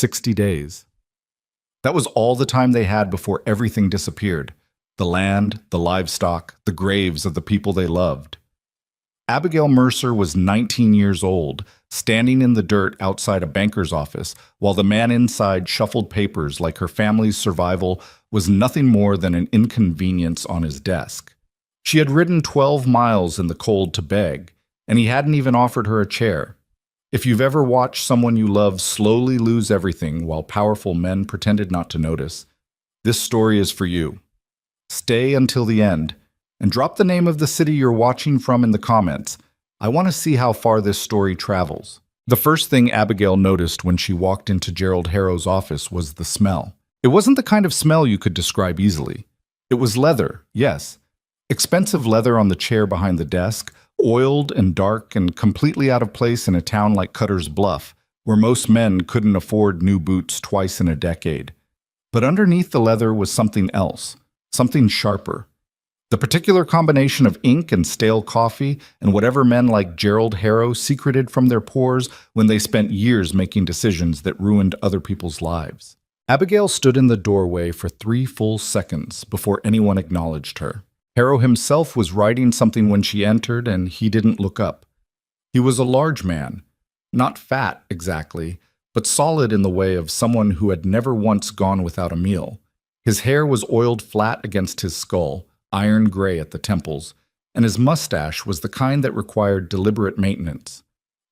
60 days. That was all the time they had before everything disappeared. The land, the livestock, the graves of the people they loved. Abigail Mercer was 19 years old, standing in the dirt outside a banker's office, while the man inside shuffled papers like her family's survival was nothing more than an inconvenience on his desk. She had ridden 12 miles in the cold to beg, and he hadn't even offered her a chair. If you've ever watched someone you love slowly lose everything while powerful men pretended not to notice, this story is for you. Stay until the end, and drop the name of the city you're watching from in the comments. I want to see how far this story travels. The first thing Abigail noticed when she walked into Gerald Harrow's office was the smell. It wasn't the kind of smell you could describe easily. It was leather, yes. Expensive leather on the chair behind the desk, oiled and dark and completely out of place in a town like Cutter's Bluff, where most men couldn't afford new boots twice in a decade. But underneath the leather was something else, something sharper. The particular combination of ink and stale coffee and whatever men like Gerald Harrow secreted from their pores when they spent years making decisions that ruined other people's lives. Abigail stood in the doorway for 3 full seconds before anyone acknowledged her. Harrow himself was writing something when she entered, and he didn't look up. He was a large man, not fat exactly, but solid in the way of someone who had never once gone without a meal. His hair was oiled flat against his skull, iron gray at the temples, and his mustache was the kind that required deliberate maintenance.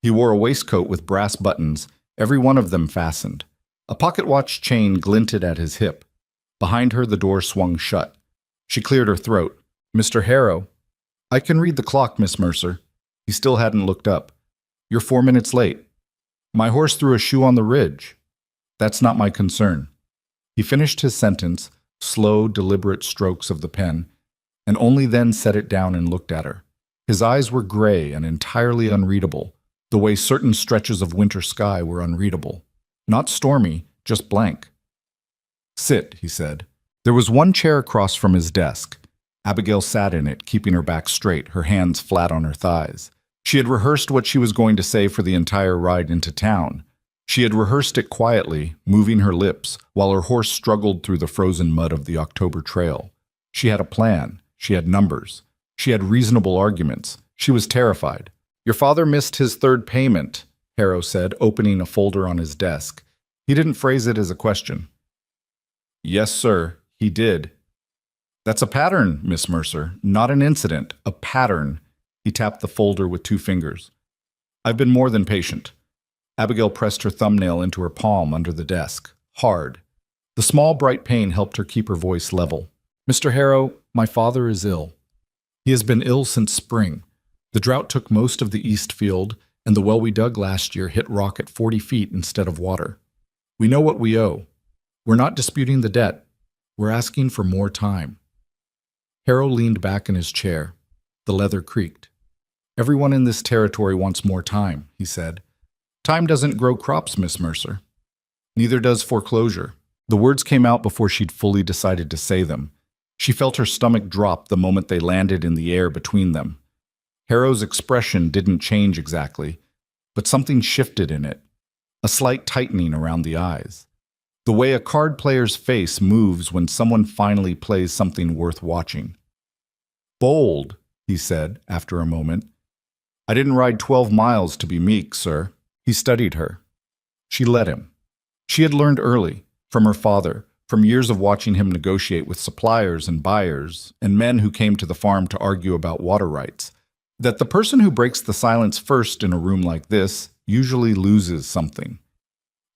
He wore a waistcoat with brass buttons, every one of them fastened. A pocket watch chain glinted at his hip. Behind her, the door swung shut. She cleared her throat. "Mr. Harrow." "I can read the clock, Miss Mercer." He still hadn't looked up. "You're 4 minutes late." "My horse threw a shoe on the ridge." "That's not my concern." He finished his sentence, slow, deliberate strokes of the pen, and only then set it down and looked at her. His eyes were gray and entirely unreadable, the way certain stretches of winter sky were unreadable. Not stormy, just blank. "Sit," he said. There was one chair across from his desk. Abigail sat in it, keeping her back straight, her hands flat on her thighs. She had rehearsed what she was going to say for the entire ride into town. She had rehearsed it quietly, moving her lips, while her horse struggled through the frozen mud of the October trail. She had a plan. She had numbers. She had reasonable arguments. She was terrified. "Your father missed his 3rd payment," Harrow said, opening a folder on his desk. He didn't phrase it as a question. "Yes, sir, he did." "That's a pattern, Miss Mercer, not an incident, a pattern." He tapped the folder with 2 fingers. "I've been more than patient." Abigail pressed her thumbnail into her palm under the desk, hard. The small, bright pain helped her keep her voice level. "Mr. Harrow, my father is ill. He has been ill since spring. The drought took most of the east field, and the well we dug last year hit rock at 40 feet instead of water. We know what we owe. We're not disputing the debt. We're asking for more time." Harrow leaned back in his chair. The leather creaked. "Everyone in this territory wants more time," he said. "Time doesn't grow crops, Miss Mercer. Neither does foreclosure." The words came out before she'd fully decided to say them. She felt her stomach drop the moment they landed in the air between them. Harrow's expression didn't change exactly, but something shifted in it, a slight tightening around the eyes. The way a card player's face moves when someone finally plays something worth watching. "Bold," he said after a moment. "I didn't ride 12 miles to be meek, sir." He studied her. She let him. She had learned early, from her father, from years of watching him negotiate with suppliers and buyers, and men who came to the farm to argue about water rights, that the person who breaks the silence first in a room like this usually loses something.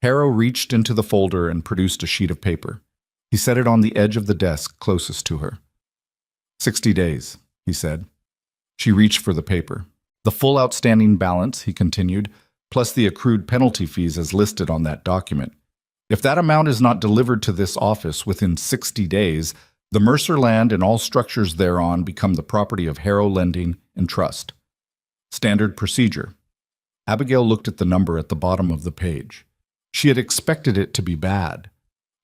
Harrow reached into the folder and produced a sheet of paper. He set it on the edge of the desk closest to her. 60 days, he said. She reached for the paper. The full outstanding balance, he continued, plus the accrued penalty fees as listed on that document. If that amount is not delivered to this office within 60 days, the Mercer land and all structures thereon become the property of Harrow Lending and Trust. Standard procedure. Abigail looked at the number at the bottom of the page. She had expected it to be bad.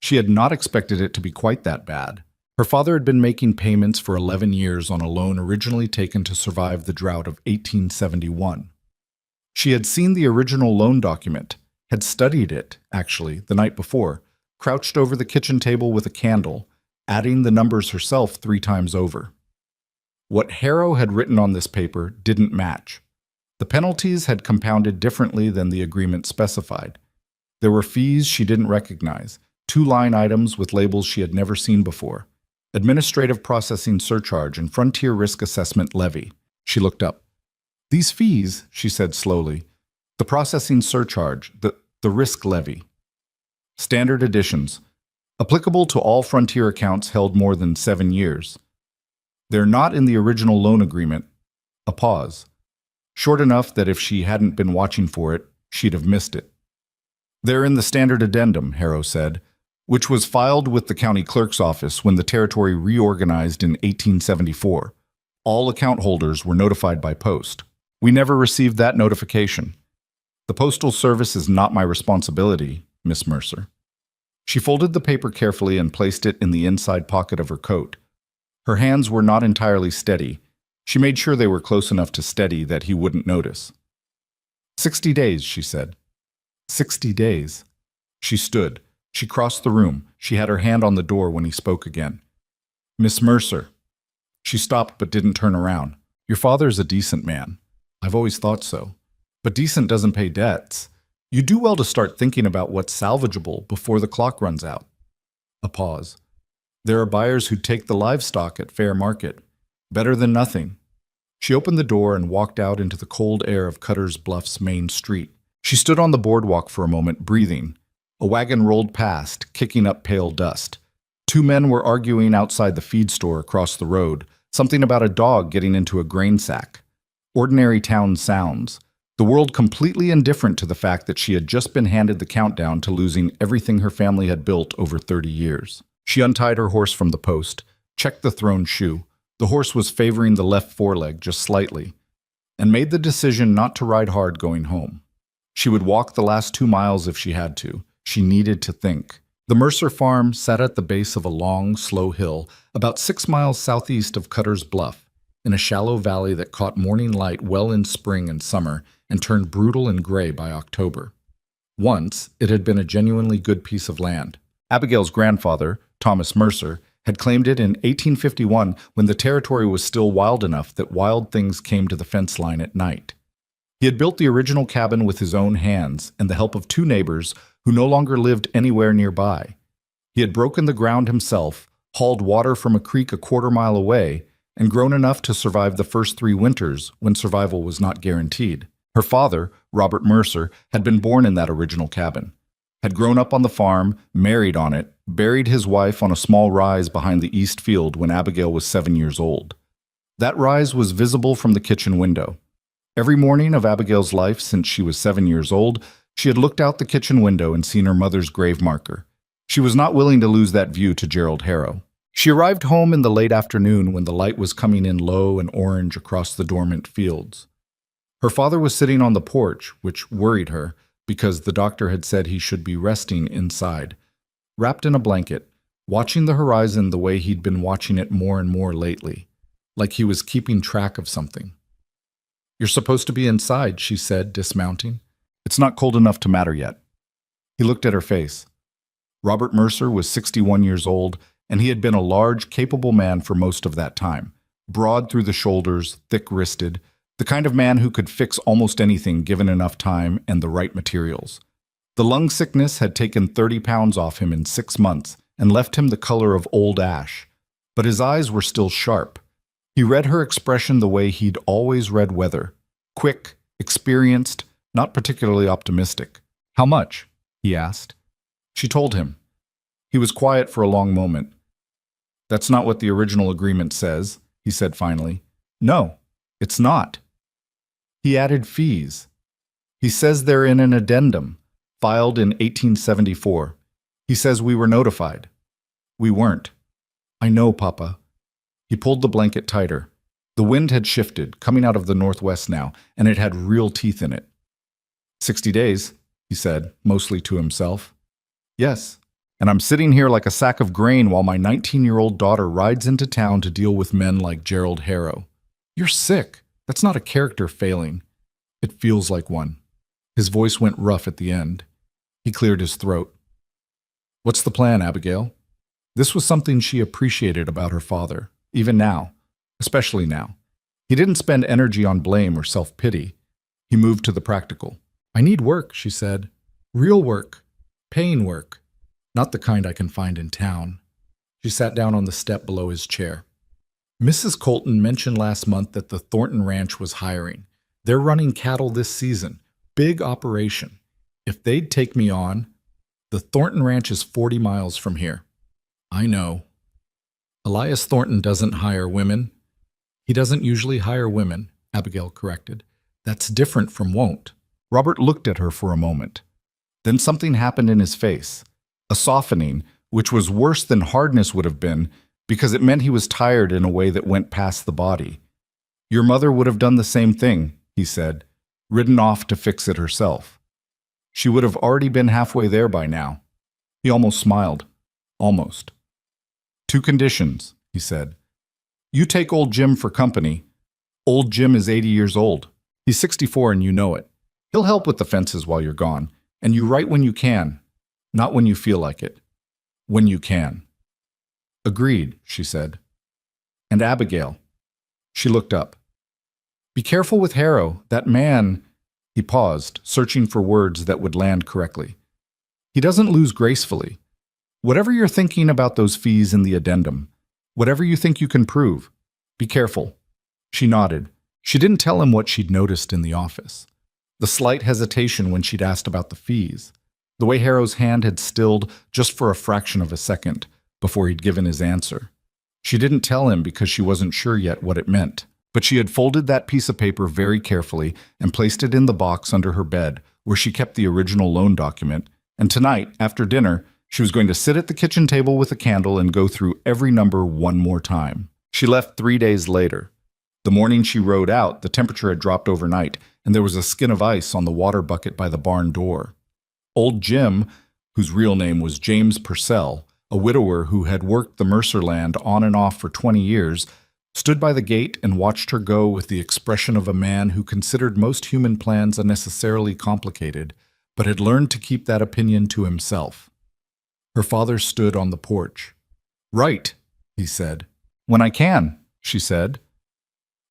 She had not expected it to be quite that bad. Her father had been making payments for 11 years on a loan originally taken to survive the drought of 1871. She had seen the original loan document. had studied it, actually, the night before, crouched over the kitchen table with a candle, adding the numbers herself 3 times over. What Harrow had written on this paper didn't match. The penalties had compounded differently than the agreement specified. There were fees she didn't recognize, 2 line items with labels she had never seen before, administrative processing surcharge and frontier risk assessment levy. She looked up. These fees, she said slowly, the processing surcharge, the risk levy. Standard editions, applicable to all frontier accounts held more than 7 years. They're not in the original loan agreement. A pause. Short enough that if she hadn't been watching for it, she'd have missed it. They're in the standard addendum, Harrow said, which was filed with the county clerk's office when the territory reorganized in 1874. All account holders were notified by post. We never received that notification. The Postal Service is not my responsibility, Miss Mercer. She folded the paper carefully and placed it in the inside pocket of her coat. Her hands were not entirely steady. She made sure they were close enough to steady that he wouldn't notice. 60 days, she said. 60 days. She stood. She crossed the room. She had her hand on the door when he spoke again. Miss Mercer. She stopped but didn't turn around. Your father's a decent man. I've always thought so. But decent doesn't pay debts. You do well to start thinking about what's salvageable before the clock runs out. A pause. There are buyers who take the livestock at fair market. Better than nothing. She opened the door and walked out into the cold air of Cutter's Bluff's main street. She stood on the boardwalk for a moment, breathing. A wagon rolled past, kicking up pale dust. 2 men were arguing outside the feed store across the road, something about a dog getting into a grain sack. Ordinary town sounds. The world completely indifferent to the fact that she had just been handed the countdown to losing everything her family had built over 30 years. She untied her horse from the post, checked the thrown shoe. The horse was favoring the left foreleg just slightly, and made the decision not to ride hard going home. She would walk the last 2 miles if she had to. She needed to think. The Mercer farm sat at the base of a long, slow hill, about 6 miles southeast of Cutter's Bluff, in a shallow valley that caught morning light well in spring and summer and turned brutal and gray by October. Once, it had been a genuinely good piece of land. Abigail's grandfather, Thomas Mercer, had claimed it in 1851 when the territory was still wild enough that wild things came to the fence line at night. He had built the original cabin with his own hands and the help of 2 neighbors who no longer lived anywhere nearby. He had broken the ground himself, hauled water from a creek a 1/4 mile away, and grown enough to survive the first 3 winters when survival was not guaranteed. Her father, Robert Mercer, had been born in that original cabin, had grown up on the farm, married on it, buried his wife on a small rise behind the east field when Abigail was 7 years old. That rise was visible from the kitchen window. Every morning of Abigail's life since she was 7 years old, she had looked out the kitchen window and seen her mother's grave marker. She was not willing to lose that view to Gerald Harrow. She arrived home in the late afternoon when the light was coming in low and orange across the dormant fields. Her father was sitting on the porch, which worried her, because the doctor had said he should be resting inside, wrapped in a blanket, watching the horizon the way he'd been watching it more and more lately, like he was keeping track of something. You're supposed to be inside, she said, dismounting. It's not cold enough to matter yet. He looked at her face. Robert Mercer was 61 years old, and he had been a large, capable man for most of that time, broad through the shoulders, thick-wristed, the kind of man who could fix almost anything given enough time and the right materials. The lung sickness had taken 30 pounds off him in 6 months and left him the color of old ash, but his eyes were still sharp. He read her expression the way he'd always read weather, quick, experienced, not particularly optimistic. How much? He asked. She told him. He was quiet for a long moment. That's not what the original agreement says, he said finally. No, it's not. He added fees. He says they're in an addendum, filed in 1874. He says we were notified. We weren't. I know, Papa. He pulled the blanket tighter. The wind had shifted, coming out of the northwest now, and it had real teeth in it. 60 days, he said, mostly to himself. Yes, and I'm sitting here like a sack of grain while my 19-year-old daughter rides into town to deal with men like Gerald Harrow. You're sick. That's not a character failing. It feels like one. His voice went rough at the end. He cleared his throat. What's the plan, Abigail? This was something she appreciated about her father, even now, especially now. He didn't spend energy on blame or self-pity. He moved to the practical. I need work, she said. Real work. Paying work. Not the kind I can find in town. She sat down on the step below his chair. Mrs. Colton mentioned last month that the Thornton Ranch was hiring. They're running cattle this season. Big operation. If they'd take me on, the Thornton Ranch is 40 miles from here. I know. Elias Thornton doesn't hire women. He doesn't usually hire women, Abigail corrected. That's different from won't. Robert looked at her for a moment. Then something happened in his face. A softening, which was worse than hardness would have been, because it meant he was tired in a way that went past the body. Your mother would have done the same thing, he said, ridden off to fix it herself. She would have already been halfway there by now. He almost smiled. Almost. 2 conditions, he said. You take old Jim for company. Old Jim is 80 years old. He's 64 and you know it. He'll help with the fences while you're gone, and you write when you can, not when you feel like it. When you can. Agreed, she said. And Abigail. She looked up. Be careful with Harrow, that man. He paused, searching for words that would land correctly. He doesn't lose gracefully. Whatever you're thinking about those fees in the addendum, whatever you think you can prove, be careful. She nodded. She didn't tell him what she'd noticed in the office. The slight hesitation when she'd asked about the fees. The way Harrow's hand had stilled just for a fraction of a second before he'd given his answer. She didn't tell him because she wasn't sure yet what it meant. But she had folded that piece of paper very carefully and placed it in the box under her bed where she kept the original loan document, and tonight, after dinner, she was going to sit at the kitchen table with a candle and go through every number one more time. She left 3 days later. The morning she rode out, the temperature had dropped overnight, and there was a skin of ice on the water bucket by the barn door. Old Jim, whose real name was James Purcell, a widower who had worked the Mercer land on and off for 20 years, stood by the gate and watched her go with the expression of a man who considered most human plans unnecessarily complicated, but had learned to keep that opinion to himself. Her father stood on the porch. Right, he said. When I can, she said.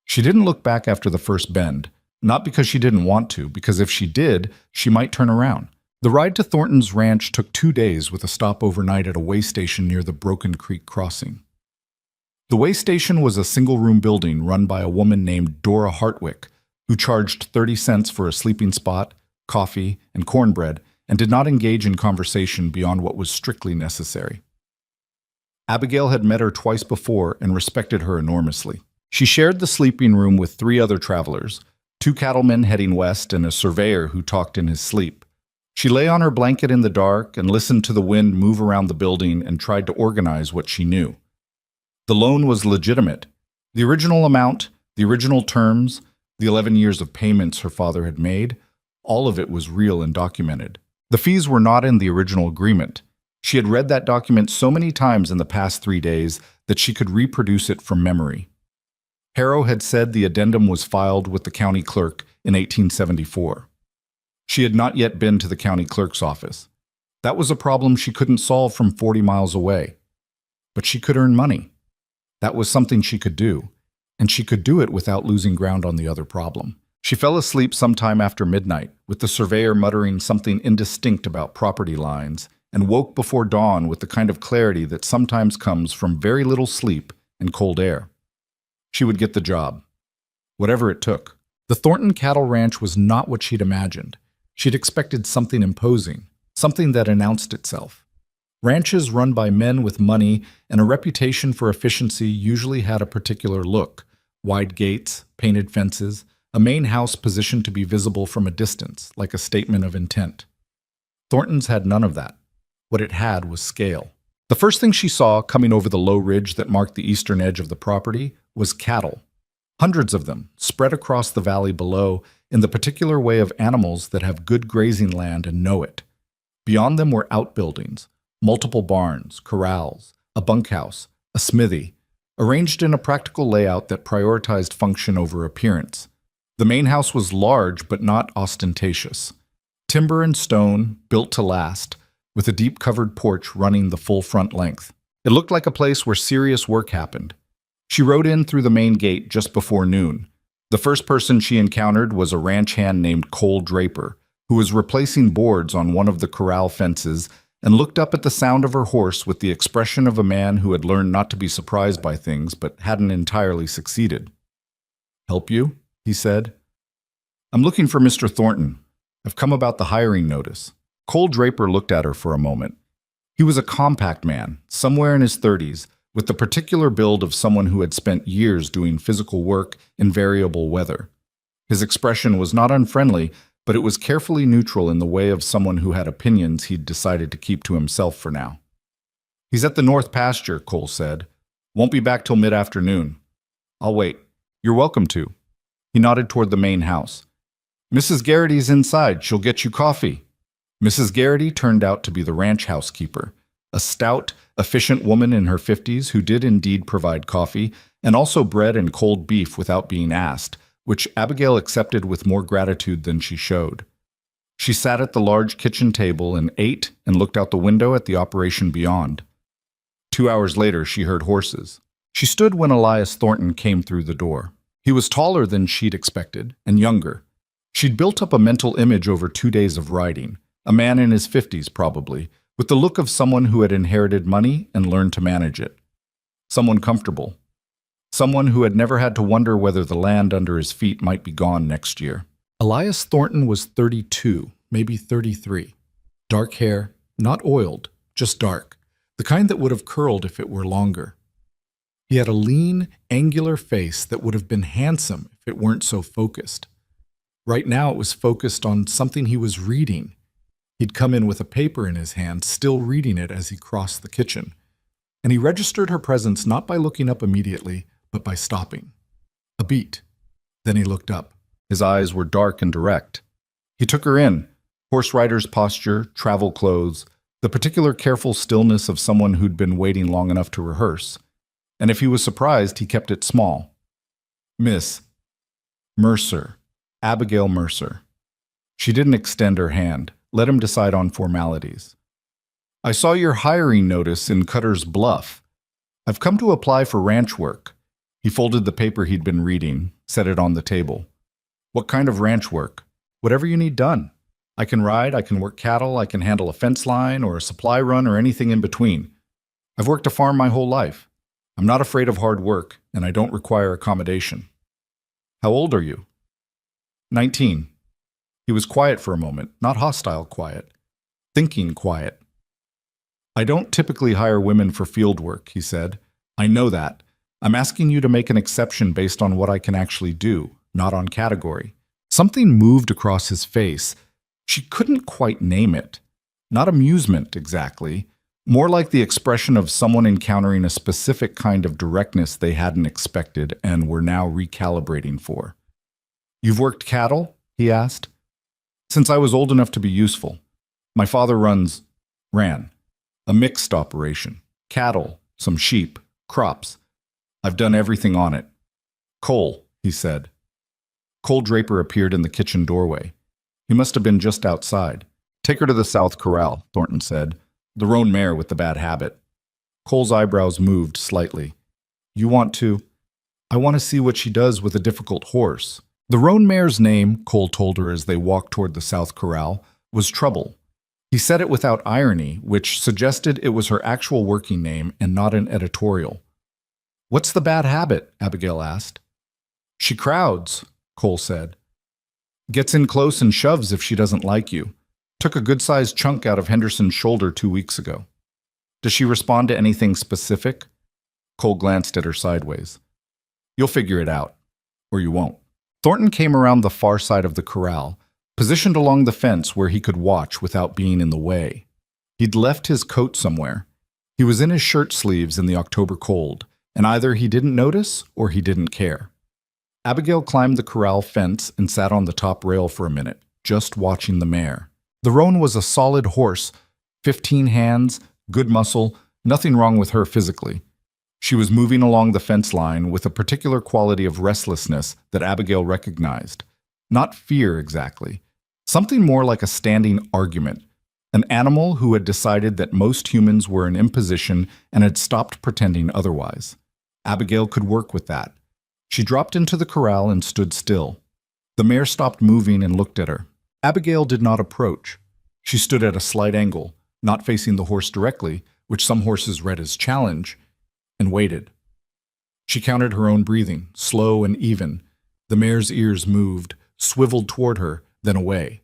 She didn't look back after the first bend, not because she didn't want to, because if she did, she might turn around. The ride to Thornton's ranch took 2 days with a stop overnight at a way station near the Broken Creek crossing. The way station was a single-room building run by a woman named Dora Hartwick, who charged 30 cents for a sleeping spot, coffee, and cornbread, and did not engage in conversation beyond what was strictly necessary. Abigail had met her twice before and respected her enormously. She shared the sleeping room with 3 other travelers, 2 cattlemen heading west and a surveyor who talked in his sleep. She lay on her blanket in the dark and listened to the wind move around the building and tried to organize what she knew. The loan was legitimate. The original amount, the original terms, the 11 years of payments her father had made, all of it was real and documented. The fees were not in the original agreement. She had read that document so many times in the past 3 days that she could reproduce it from memory. Harrow had said the addendum was filed with the county clerk in 1874. She had not yet been to the county clerk's office. That was a problem she couldn't solve from 40 miles away. But she could earn money. That was something she could do, and she could do it without losing ground on the other problem. She fell asleep sometime after midnight, with the surveyor muttering something indistinct about property lines, and woke before dawn with the kind of clarity that sometimes comes from very little sleep and cold air. She would get the job, whatever it took. The Thornton cattle ranch was not what she'd imagined. She'd expected something imposing, something that announced itself. Ranches run by men with money and a reputation for efficiency usually had a particular look: wide gates, painted fences, a main house positioned to be visible from a distance, like a statement of intent. Thornton's had none of that. What it had was scale. The first thing she saw coming over the low ridge that marked the eastern edge of the property was cattle. Hundreds of them, spread across the valley below in the particular way of animals that have good grazing land and know it. Beyond them were outbuildings, multiple barns, corrals, a bunkhouse, a smithy, arranged in a practical layout that prioritized function over appearance. The main house was large but not ostentatious. Timber and stone, built to last, with a deep covered porch running the full front length. It looked like a place where serious work happened. She rode in through the main gate just before noon. The first person she encountered was a ranch hand named Cole Draper, who was replacing boards on one of the corral fences and looked up at the sound of her horse with the expression of a man who had learned not to be surprised by things but hadn't entirely succeeded. "Help you?" he said. "I'm looking for Mr. Thornton. I've come about the hiring notice." Cole Draper looked at her for a moment. He was a compact man, somewhere in his 30s, with the particular build of someone who had spent years doing physical work in variable weather. His expression was not unfriendly, but it was carefully neutral in the way of someone who had opinions he'd decided to keep to himself for now. "He's at the north pasture," Cole said. "Won't be back till mid-afternoon." "I'll wait." "You're welcome to." He nodded toward the main house. "Mrs. Garrity's inside. She'll get you coffee." Mrs. Garrity turned out to be the ranch housekeeper, a stout, efficient woman in her 50s who did indeed provide coffee, and also bread and cold beef without being asked, which Abigail accepted with more gratitude than she showed. She sat at the large kitchen table and ate and looked out the window at the operation beyond. 2 hours later, she heard horses. She stood when Elias Thornton came through the door. He was taller than she'd expected, and younger. She'd built up a mental image over 2 days of riding, a man in his 50s probably, with the look of someone who had inherited money and learned to manage it. Someone comfortable. Someone who had never had to wonder whether the land under his feet might be gone next year. Elias Thornton was 32, maybe 33. Dark hair, not oiled, just dark, the kind that would have curled if it were longer. He had a lean, angular face that would have been handsome if it weren't so focused. Right now it was focused on something he was reading. He'd come in with a paper in his hand, still reading it as he crossed the kitchen. And he registered her presence not by looking up immediately, but by stopping. A beat. Then he looked up. His eyes were dark and direct. He took her in. Horse rider's posture, travel clothes, the particular careful stillness of someone who'd been waiting long enough to rehearse. And if he was surprised, he kept it small. "Miss Mercer, Abigail Mercer." She didn't extend her hand. Let him decide on formalities. "I saw your hiring notice in Cutter's Bluff. I've come to apply for ranch work." He folded the paper he'd been reading, set it on the table. "What kind of ranch work?" "Whatever you need done. I can ride, I can work cattle, I can handle a fence line or a supply run or anything in between. I've worked a farm my whole life. I'm not afraid of hard work, and I don't require accommodation." "How old are you?" 19. He was quiet for a moment, not hostile quiet, thinking quiet. "I don't typically hire women for field work," he said. "I know that. I'm asking you to make an exception based on what I can actually do, not on category." Something moved across his face. She couldn't quite name it. Not amusement, exactly. More like the expression of someone encountering a specific kind of directness they hadn't expected and were now recalibrating for. "You've worked cattle?" he asked. "Since I was old enough to be useful. My father ran a mixed operation. Cattle, some sheep, crops. I've done everything on it." "Cole," he said. Cole Draper appeared in the kitchen doorway. He must have been just outside. "Take her to the South Corral," Thornton said. "The roan mare with the bad habit." Cole's eyebrows moved slightly. "You want to?" "I want to see what she does with a difficult horse." The roan mare's name, Cole told her as they walked toward the South Corral, was Trouble. He said it without irony, which suggested it was her actual working name and not an editorial. "What's the bad habit?" Abigail asked. "She crowds," Cole said. "Gets in close and shoves if she doesn't like you. Took a good-sized chunk out of Henderson's shoulder 2 weeks ago." "Does she respond to anything specific?" Cole glanced at her sideways. "You'll figure it out. Or you won't." Thornton came around the far side of the corral, positioned along the fence where he could watch without being in the way. He'd left his coat somewhere. He was in his shirt sleeves in the October cold, and either he didn't notice or he didn't care. Abigail climbed the corral fence and sat on the top rail for a minute, just watching the mare. The roan was a solid horse, 15 hands, good muscle, nothing wrong with her physically. She was moving along the fence line with a particular quality of restlessness that Abigail recognized. Not fear exactly. Something more like a standing argument. An animal who had decided that most humans were an imposition and had stopped pretending otherwise. Abigail could work with that. She dropped into the corral and stood still. The mare stopped moving and looked at her. Abigail did not approach. She stood at a slight angle, not facing the horse directly, which some horses read as challenge, and waited. She counted her own breathing, slow and even. The mare's ears moved, swiveled toward her, then away.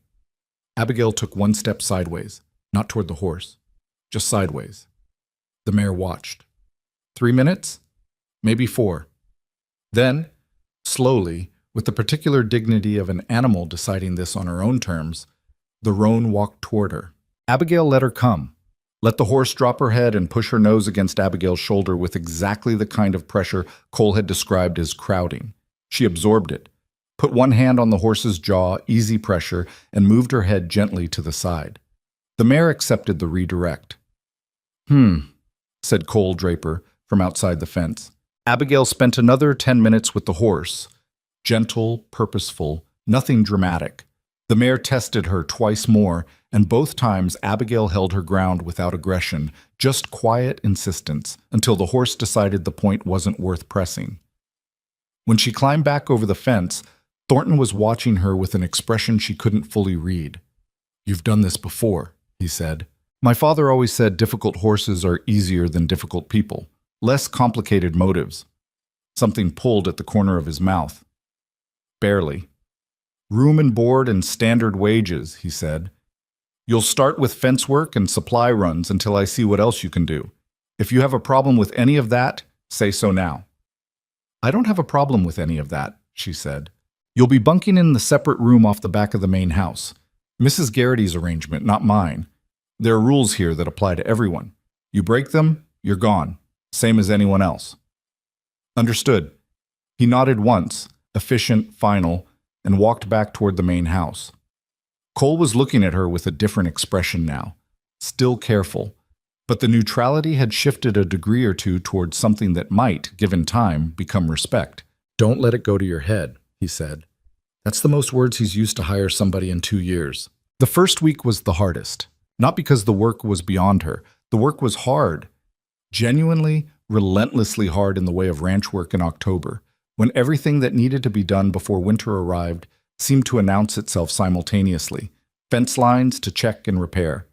Abigail took one step sideways, not toward the horse, just sideways. The mare watched. 3 minutes? Maybe 4. Then, slowly, with the particular dignity of an animal deciding this on her own terms, the roan walked toward her. Abigail let her come. Let the horse drop her head and push her nose against Abigail's shoulder with exactly the kind of pressure Cole had described as crowding. She absorbed it, put one hand on the horse's jaw, easy pressure, and moved her head gently to the side. The mare accepted the redirect. Said Cole Draper from outside the fence. Abigail spent another 10 minutes with the horse. Gentle, purposeful, nothing dramatic. The mare tested her twice more, and both times Abigail held her ground without aggression, just quiet insistence, until the horse decided the point wasn't worth pressing. When she climbed back over the fence, Thornton was watching her with an expression she couldn't fully read. "You've done this before," he said. "My father always said difficult horses are easier than difficult people, less complicated motives." Something pulled at the corner of his mouth. "Barely. Room and board and standard wages," he said. "You'll start with fence work and supply runs until I see what else you can do. If you have a problem with any of that, say so now." "I don't have a problem with any of that," she said. "You'll be bunking in the separate room off the back of the main house. Mrs. Garrity's arrangement, not mine. There are rules here that apply to everyone. You break them, you're gone, same as anyone else." "Understood." He nodded once, efficient, final, and walked back toward the main house. Cole was looking at her with a different expression now, still careful, but the neutrality had shifted a degree or two towards something that might, given time, become respect. "Don't let it go to your head," he said. That's the most words he's used to hire somebody in 2 years. The first week was the hardest, not because the work was beyond her. The work was hard, genuinely, relentlessly hard in the way of ranch work in October, when everything that needed to be done before winter arrived seemed to announce itself simultaneously. Fence lines to check and repair,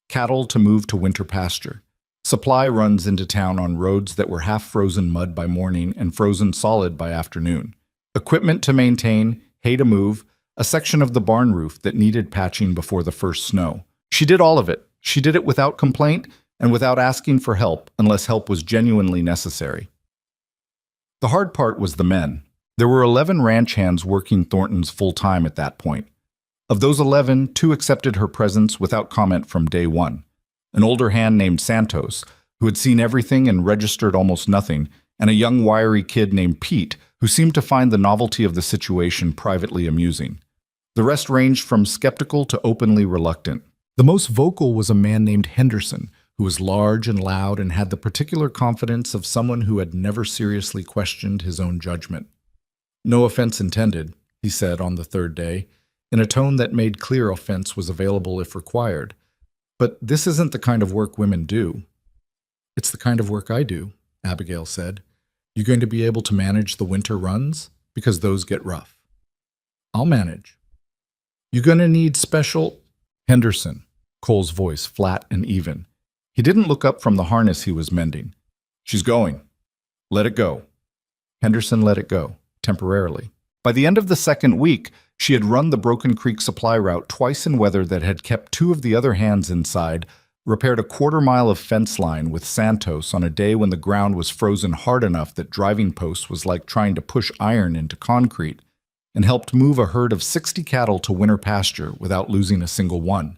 cattle to move to winter pasture, supply runs into town on roads that were half frozen mud by morning and frozen solid by afternoon, equipment to maintain, hay to move, a section of the barn roof that needed patching before the first snow. She did all of it. She did it without complaint and without asking for help unless help was genuinely necessary. The hard part was the men. There were 11 ranch hands working Thornton's full-time at that point. Of those 11, 2 accepted her presence without comment from day one. An older hand named Santos, who had seen everything and registered almost nothing, and a young wiry kid named Pete, who seemed to find the novelty of the situation privately amusing. The rest ranged from skeptical to openly reluctant. The most vocal was a man named Henderson, who was large and loud and had the particular confidence of someone who had never seriously questioned his own judgment. "No offense intended," he said on the third day, in a tone that made clear offense was available if required. "But this isn't the kind of work women do." "It's the kind of work I do," Abigail said. "You going to be able to manage the winter runs? Because those get rough." "I'll manage." "You going to need special—" "Henderson," Cole's voice flat and even. He didn't look up from the harness he was mending. "She's going. Let it go." Henderson let it go, temporarily. By the end of the second week, she had run the Broken Creek supply route twice in weather that had kept 2 of the other hands inside, repaired a 1/4 mile of fence line with Santos on a day when the ground was frozen hard enough that driving posts was like trying to push iron into concrete, and helped move a herd of 60 cattle to winter pasture without losing a single one.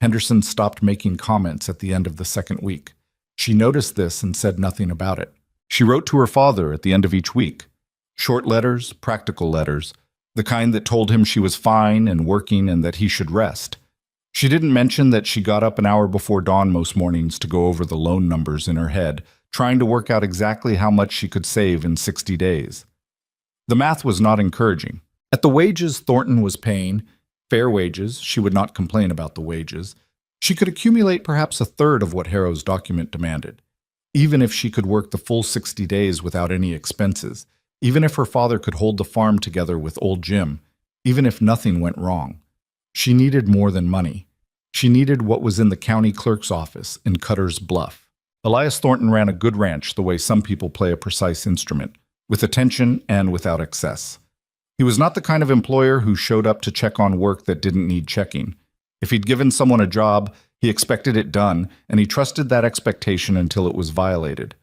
Henderson stopped making comments at the end of the second week. She noticed this and said nothing about it. She wrote to her father at the end of each week. Short letters, practical letters, the kind that told him she was fine and working and that he should rest. She didn't mention that she got up an hour before dawn most mornings to go over the loan numbers in her head, trying to work out exactly how much she could save in 60 days. The math was not encouraging. At the wages Thornton was paying, Fair wages, she would not complain about the wages. She could accumulate perhaps a third of what Harrow's document demanded, even if she could work the full 60 days without any expenses, even if her father could hold the farm together with old Jim, even if nothing went wrong. She needed more than money. She needed what was in the county clerk's office in Cutter's Bluff. Elias Thornton ran a good ranch the way some people play a precise instrument, with attention and without excess. He was not the kind of employer who showed up to check on work that didn't need checking. If he'd given someone a job, he expected it done, and he trusted that expectation until it was violated.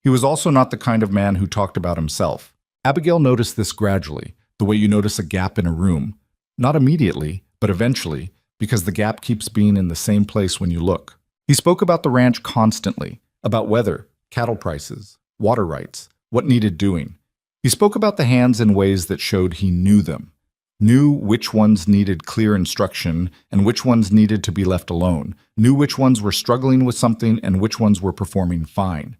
He was also not the kind of man who talked about himself. Abigail noticed this gradually, the way you notice a gap in a room. Not immediately, but eventually, because the gap keeps being in the same place when you look. He spoke about the ranch constantly, about weather, cattle prices, water rights, what needed doing. He spoke about the hands in ways that showed he knew them, knew which ones needed clear instruction and which ones needed to be left alone, knew which ones were struggling with something and which ones were performing fine.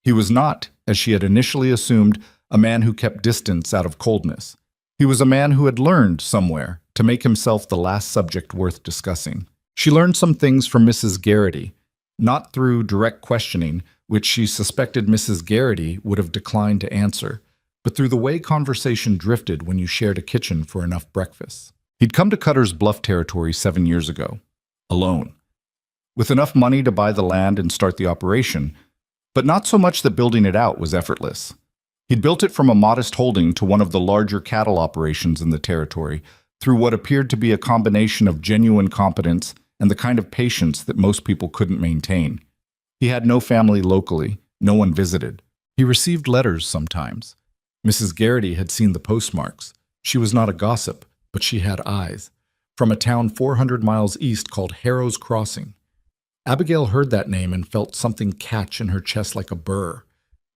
He was not, as she had initially assumed, a man who kept distance out of coldness. He was a man who had learned somewhere to make himself the last subject worth discussing. She learned some things from Mrs. Garrity, not through direct questioning, which she suspected Mrs. Garrity would have declined to answer, but through the way conversation drifted when you shared a kitchen for enough breakfasts. He'd come to Cutter's Bluff territory 7 years ago, alone, with enough money to buy the land and start the operation, but not so much that building it out was effortless. He'd built it from a modest holding to one of the larger cattle operations in the territory through what appeared to be a combination of genuine competence and the kind of patience that most people couldn't maintain. He had no family locally, no one visited. He received letters sometimes. Mrs. Garrity had seen the postmarks. She was not a gossip, but she had eyes. From a town 400 miles east called Harrow's Crossing. Abigail heard that name and felt something catch in her chest like a burr.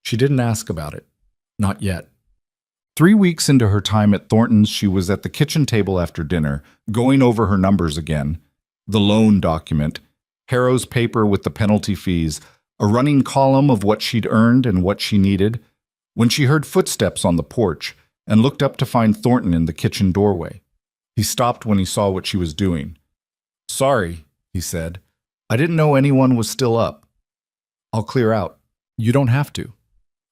She didn't ask about it. Not yet. 3 weeks into her time at Thornton's, she was at the kitchen table after dinner, going over her numbers again. The loan document, Harrow's paper with the penalty fees, a running column of what she'd earned and what she needed, when she heard footsteps on the porch and looked up to find Thornton in the kitchen doorway. He stopped when he saw what she was doing. "Sorry," he said. "I didn't know anyone was still up. I'll clear out. You don't have to."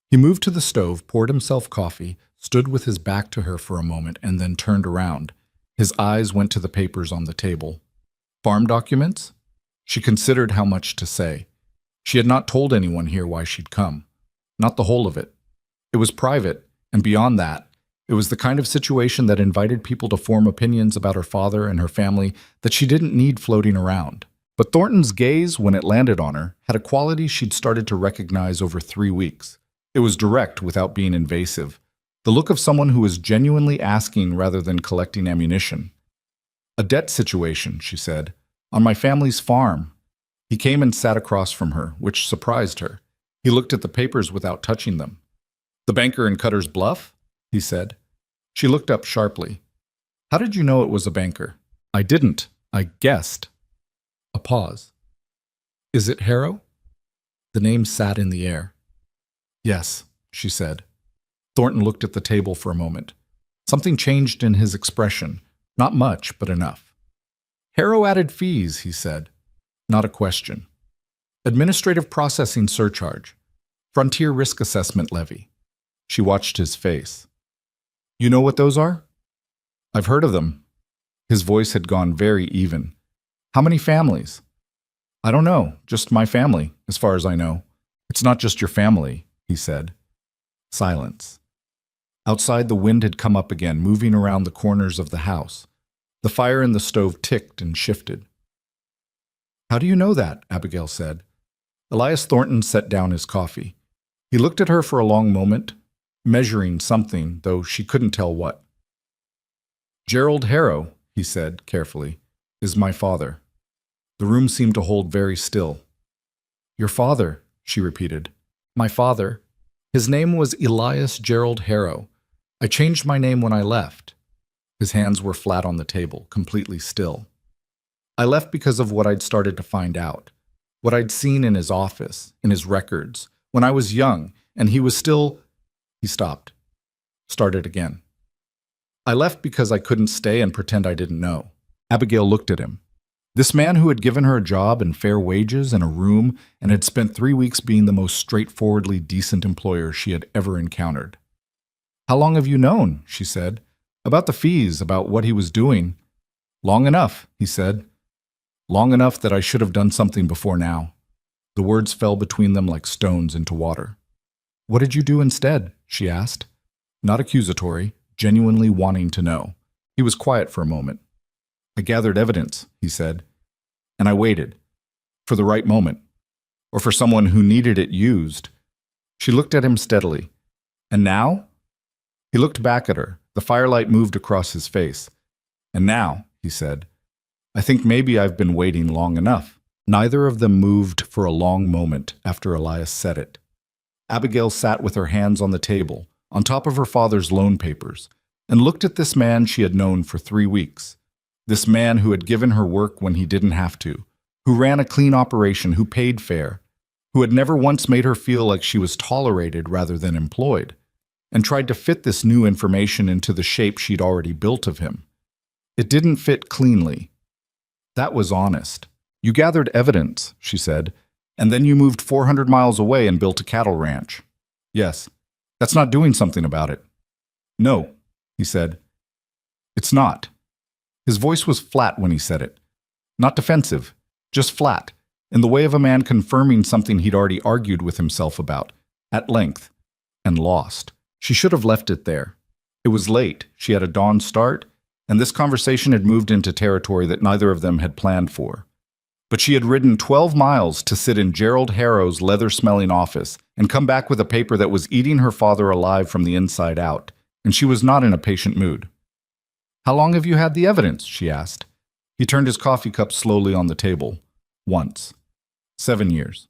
He moved to the stove, poured himself coffee, stood with his back to her for a moment, and then turned around. His eyes went to the papers on the table. Farm documents? She considered how much to say. She had not told anyone here why she'd come. Not the whole of it. It was private, and beyond that, it was the kind of situation that invited people to form opinions about her father and her family that she didn't need floating around. But Thornton's gaze, when it landed on her, had a quality she'd started to recognize over 3 weeks. It was direct without being invasive. The look of someone who was genuinely asking rather than collecting ammunition. "A debt situation," she said, "on my family's farm." He came and sat across from her, which surprised her. He looked at the papers without touching them. "The banker in Cutter's Bluff?" he said. She looked up sharply. "How did you know it was a banker?" "I didn't. I guessed." A pause. "Is it Harrow?" The name sat in the air. "Yes," she said. Thornton looked at the table for a moment. Something changed in his expression. Not much, but enough. "Harrow added fees," he said. Not a question. "Administrative processing surcharge. Frontier risk assessment levy." She watched his face. "You know what those are?" "I've heard of them." His voice had gone very even. "How many families?" "I don't know. Just my family, as far as I know." "It's not just your family," he said. Silence. Outside, the wind had come up again, moving around the corners of the house. The fire in the stove ticked and shifted. "How do you know that?" Abigail said. Elias Thornton set down his coffee. He looked at her for a long moment, measuring something, though she couldn't tell what. "Gerald Harrow," he said carefully, "is my father." The room seemed to hold very still. "Your father," she repeated. "My father. His name was Elias Gerald Harrow. I changed my name when I left." His hands were flat on the table, completely still. "I left because of what I'd started to find out, what I'd seen in his office, in his records, when I was young, and he was still—" He stopped. Started again. "I left because I couldn't stay and pretend I didn't know. Abigail looked at him. This man who had given her a job and fair wages and a room and had spent 3 weeks being the most straightforwardly decent employer she had ever encountered. "How long have you known?" she said. "About the fees, about what he was doing." "Long enough," he said. "Long enough that I should have done something before now." The words fell between them like stones into water. "What did you do instead?" she asked. Not accusatory, genuinely wanting to know. He was quiet for a moment. "I gathered evidence," he said, "and I waited. For the right moment. Or for someone who needed it used." She looked at him steadily. "And now?" He looked back at her. The firelight moved across his face. "And now," he said, "I think maybe I've been waiting long enough." Neither of them moved for a long moment after Elias said it. Abigail sat with her hands on the table, on top of her father's loan papers, and looked at this man she had known for 3 weeks. This man who had given her work when he didn't have to, who ran a clean operation, who paid fair, who had never once made her feel like she was tolerated rather than employed, and tried to fit this new information into the shape she'd already built of him. It didn't fit cleanly. That was honest. "You gathered evidence," she said, "and then you moved 400 miles away and built a cattle ranch." "Yes. That's not doing something about it." "No," he said. "It's not." His voice was flat when he said it. Not defensive, just flat, in the way of a man confirming something he'd already argued with himself about, at length, and lost. She should have left it there. It was late, she had a dawn start, and this conversation had moved into territory that neither of them had planned for. But she had ridden 12 miles to sit in Gerald Harrow's leather-smelling office and come back with a paper that was eating her father alive from the inside out, and she was not in a patient mood. "How long have you had the evidence?" she asked. He turned his coffee cup slowly on the table. "Once. 7 years."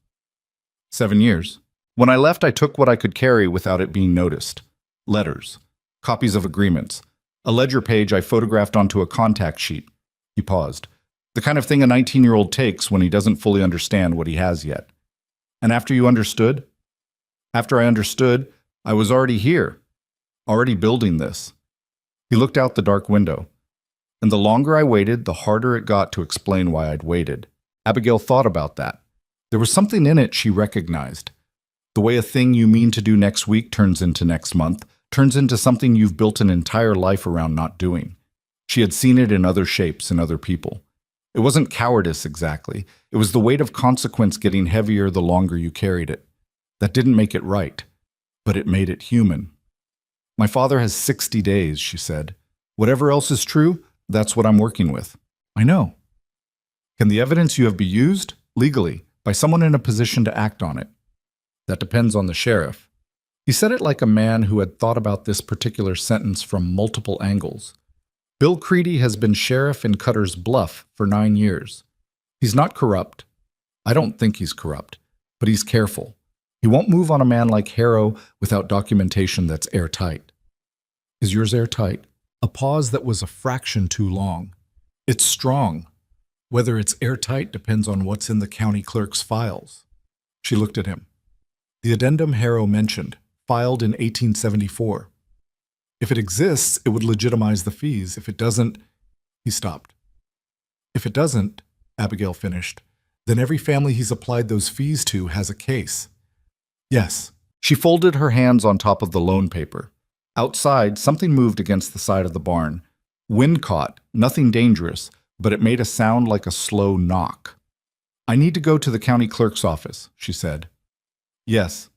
7 years. "When I left, I took what I could carry without it being noticed. Letters, copies of agreements, a ledger page I photographed onto a contact sheet." He paused. "The kind of thing a 19-year-old takes when he doesn't fully understand what he has yet." "And after you understood?" "After I understood, I was already here, already building this." He looked out the dark window. "And the longer I waited, the harder it got to explain why I'd waited." Abigail thought about that. There was something in it she recognized. The way a thing you mean to do next week turns into next month, turns into something you've built an entire life around not doing. She had seen it in other shapes and other people. It wasn't cowardice exactly. It was the weight of consequence getting heavier the longer you carried it. That didn't make it right, but it made it human. "My father has 60 days, she said. "Whatever else is true, that's what I'm working with." "I know." "Can the evidence you have be used, legally, by someone in a position to act on it?" "That depends on the sheriff." He said it like a man who had thought about this particular sentence from multiple angles. "Bill Creedy has been sheriff in Cutter's Bluff for 9 years. He's not corrupt. I don't think he's corrupt, but he's careful. He won't move on a man like Harrow without documentation that's airtight." "Is yours airtight?" A pause that was a fraction too long. "It's strong. Whether it's airtight depends on what's in the county clerk's files." She looked at him. "The addendum Harrow mentioned, filed in 1874. If it exists, it would legitimize the fees. If it doesn't..." He stopped. "If it doesn't," Abigail finished, "then every family he's applied those fees to has a case." "Yes." She folded her hands on top of the loan paper. Outside, something moved against the side of the barn. Wind caught, nothing dangerous, but it made a sound like a slow knock. "I need to go to the county clerk's office," she said. "Yes.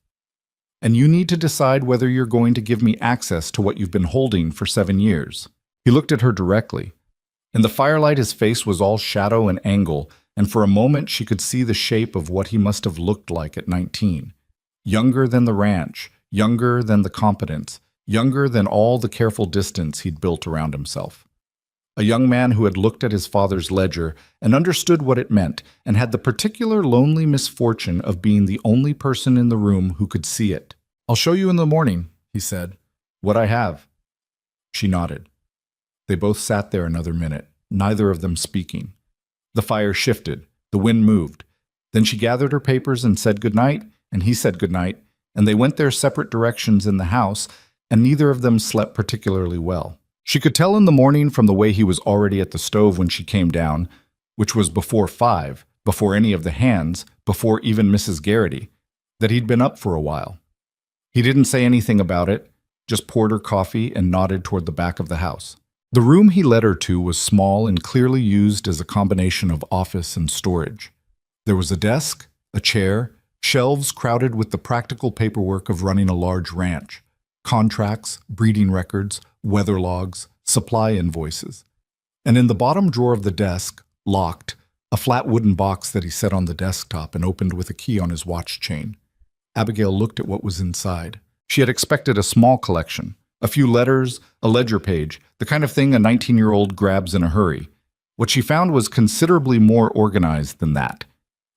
And you need to decide whether you're going to give me access to what you've been holding for 7 years. He looked at her directly. In the firelight, his face was all shadow and angle, and for a moment she could see the shape of what he must have looked like at 19. Younger than the ranch, younger than the competence, younger than all the careful distance he'd built around himself. A young man who had looked at his father's ledger and understood what it meant, and had the particular lonely misfortune of being the only person in the room who could see it. "I'll show you in the morning," he said. "What I have." She nodded. They both sat there another minute, neither of them speaking. The fire shifted, the wind moved. Then she gathered her papers and said goodnight, and he said goodnight, and they went their separate directions in the house, and neither of them slept particularly well. She could tell in the morning from the way he was already at the stove when she came down, which was before 5, before any of the hands, before even Mrs. Garrity, that he'd been up for a while. He didn't say anything about it, just poured her coffee and nodded toward the back of the house. The room he led her to was small and clearly used as a combination of office and storage. There was a desk, a chair, shelves crowded with the practical paperwork of running a large ranch, contracts, breeding records, weather logs, supply invoices. And in the bottom drawer of the desk, locked, a flat wooden box that he set on the desktop and opened with a key on his watch chain. Abigail looked at what was inside. She had expected a small collection, a few letters, a ledger page, the kind of thing a 19-year-old grabs in a hurry. What she found was considerably more organized than that.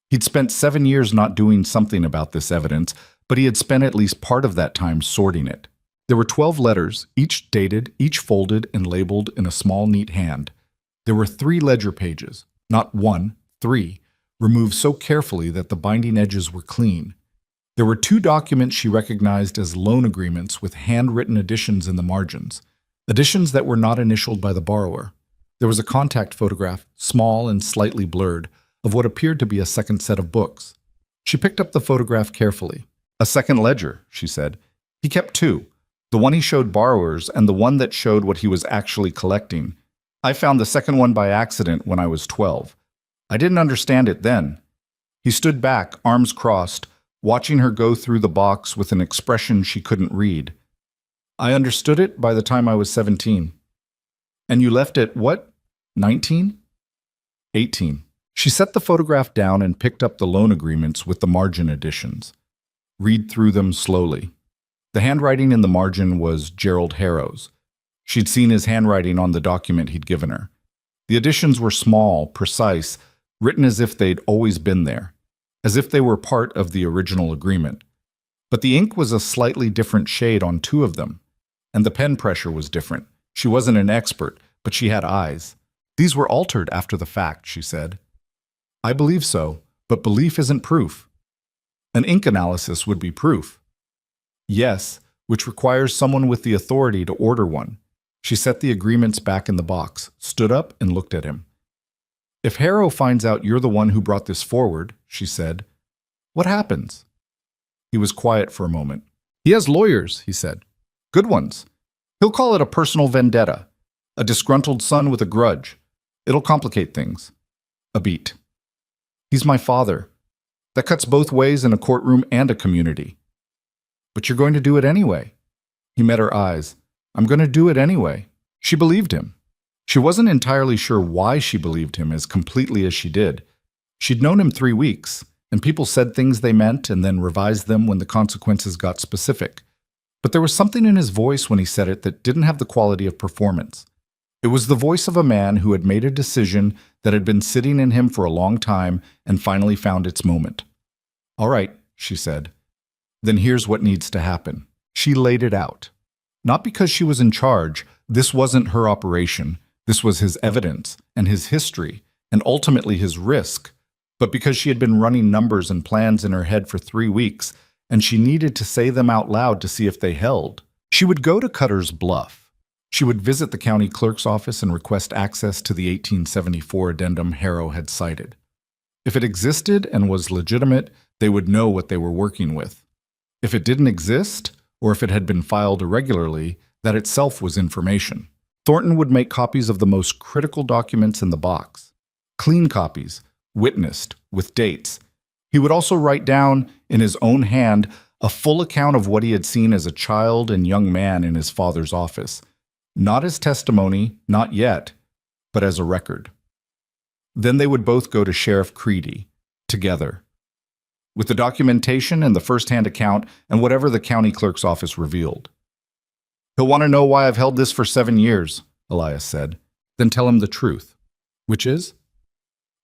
He'd spent 7 years not doing something about this evidence, but he had spent at least part of that time sorting it. There were 12 letters, each dated, each folded and labeled in a small, neat hand. There were 3 ledger pages, not 1, 3, removed so carefully that the binding edges were clean. There were 2 documents she recognized as loan agreements with handwritten additions in the margins, additions that were not initialed by the borrower. There was a contact photograph, small and slightly blurred, of what appeared to be a second set of books. She picked up the photograph carefully. A second ledger, she said. He kept 2, the one he showed borrowers and the one that showed what he was actually collecting. I found the second one by accident when I was 12. I didn't understand it then. He stood back, arms crossed, watching her go through the box with an expression she couldn't read. I understood it by the time I was 17. And you left at what? 19? 18. She set the photograph down and picked up the loan agreements with the margin additions. Read through them slowly. The handwriting in the margin was Gerald Harrow's. She'd seen his handwriting on the document he'd given her. The additions were small, precise, written as if they'd always been there, as if they were part of the original agreement. But the ink was a slightly different shade on 2 of them, and the pen pressure was different. She wasn't an expert, but she had eyes. These were altered after the fact, she said. I believe so, but belief isn't proof. An ink analysis would be proof. Yes, which requires someone with the authority to order one. She set the agreements back in the box, stood up, and looked at him. If Harrow finds out you're the one who brought this forward, she said, what happens? He was quiet for a moment. He has lawyers, he said. Good ones. He'll call it a personal vendetta, a disgruntled son with a grudge. It'll complicate things. A beat. He's my father. That cuts both ways in a courtroom and a community. But you're going to do it anyway. He met her eyes. I'm going to do it anyway. She believed him. She wasn't entirely sure why she believed him as completely as she did. She'd known him 3 weeks, and people said things they meant and then revised them when the consequences got specific. But there was something in his voice when he said it that didn't have the quality of performance. It was the voice of a man who had made a decision that had been sitting in him for a long time and finally found its moment. All right, she said. Then here's what needs to happen. She laid it out. Not because she was in charge. This wasn't her operation. This was his evidence and his history and ultimately his risk. But because she had been running numbers and plans in her head for 3 weeks and she needed to say them out loud to see if they held, she would go to Cutter's Bluff. She would visit the county clerk's office and request access to the 1874 addendum Harrow had cited. If it existed and was legitimate, they would know what they were working with. If it didn't exist, or if it had been filed irregularly, that itself was information. Thornton would make copies of the most critical documents in the box. Clean copies, witnessed, with dates. He would also write down, in his own hand, a full account of what he had seen as a child and young man in his father's office. Not as testimony, not yet, but as a record. Then they would both go to Sheriff Creedy, together, with the documentation and the first-hand account and whatever the county clerk's office revealed. He'll want to know why I've held this for 7 years, Elias said. Then tell him the truth. Which is?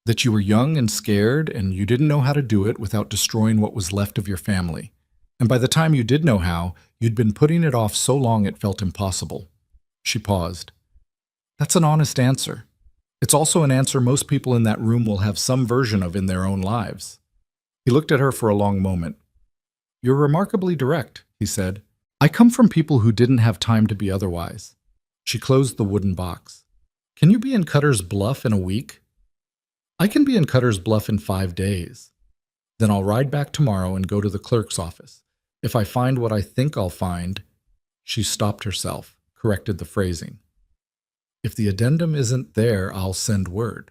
That you were young and scared and you didn't know how to do it without destroying what was left of your family. And by the time you did know how, you'd been putting it off so long it felt impossible. She paused. That's an honest answer. It's also an answer most people in that room will have some version of in their own lives. He looked at her for a long moment. You're remarkably direct, he said. I come from people who didn't have time to be otherwise. She closed the wooden box. Can you be in Cutter's Bluff in a week? I can be in Cutter's Bluff in 5 days. Then I'll ride back tomorrow and go to the clerk's office. If I find what I think I'll find. She stopped herself, corrected the phrasing. If the addendum isn't there, I'll send word.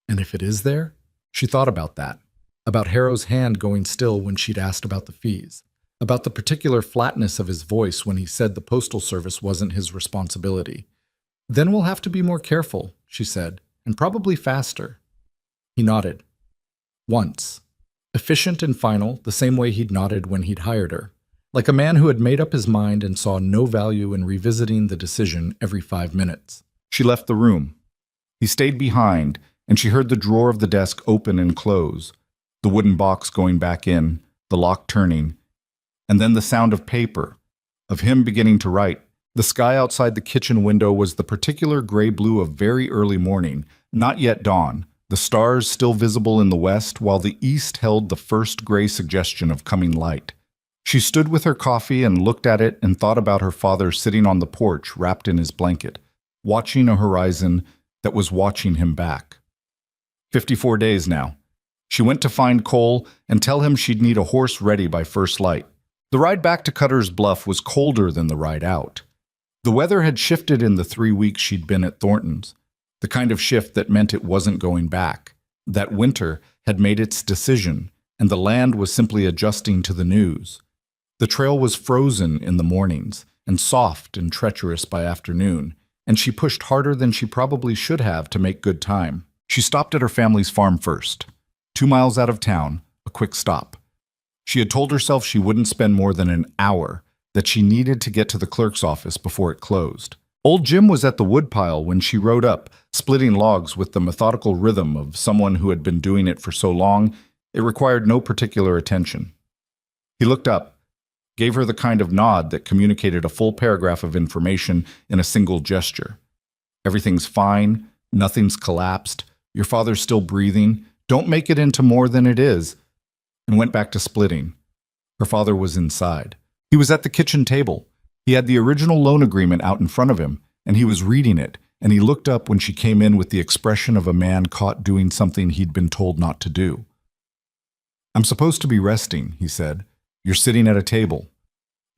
And if it is there? She thought about that, about Harrow's hand going still when she'd asked about the fees, about the particular flatness of his voice when he said the postal service wasn't his responsibility. Then we'll have to be more careful, she said, and probably faster. He nodded. Once. Efficient and final, the same way he'd nodded when he'd hired her. Like a man who had made up his mind and saw no value in revisiting the decision every 5 minutes. She left the room. He stayed behind, and she heard the drawer of the desk open and close, the wooden box going back in, the lock turning, and then the sound of paper, of him beginning to write. The sky outside the kitchen window was the particular gray-blue of very early morning, not yet dawn, the stars still visible in the west, while the east held the first gray suggestion of coming light. She stood with her coffee and looked at it and thought about her father sitting on the porch wrapped in his blanket, watching a horizon that was watching him back. 54 days now. She went to find Cole and tell him she'd need a horse ready by first light. The ride back to Cutter's Bluff was colder than the ride out. The weather had shifted in the 3 weeks she'd been at Thornton's, the kind of shift that meant it wasn't going back. That winter had made its decision, and the land was simply adjusting to the news. The trail was frozen in the mornings and soft and treacherous by afternoon, and she pushed harder than she probably should have to make good time. She stopped at her family's farm first, 2 miles out of town, a quick stop. She had told herself she wouldn't spend more than an hour, that she needed to get to the clerk's office before it closed. Old Jim was at the woodpile when she rode up, splitting logs with the methodical rhythm of someone who had been doing it for so long it required no particular attention. He looked up, gave her the kind of nod that communicated a full paragraph of information in a single gesture. Everything's fine, nothing's collapsed, your father's still breathing, don't make it into more than it is, and went back to splitting. Her father was inside. He was at the kitchen table. He had the original loan agreement out in front of him, and he was reading it, and he looked up when she came in with the expression of a man caught doing something he'd been told not to do. "I'm supposed to be resting," he said. "You're sitting at a table.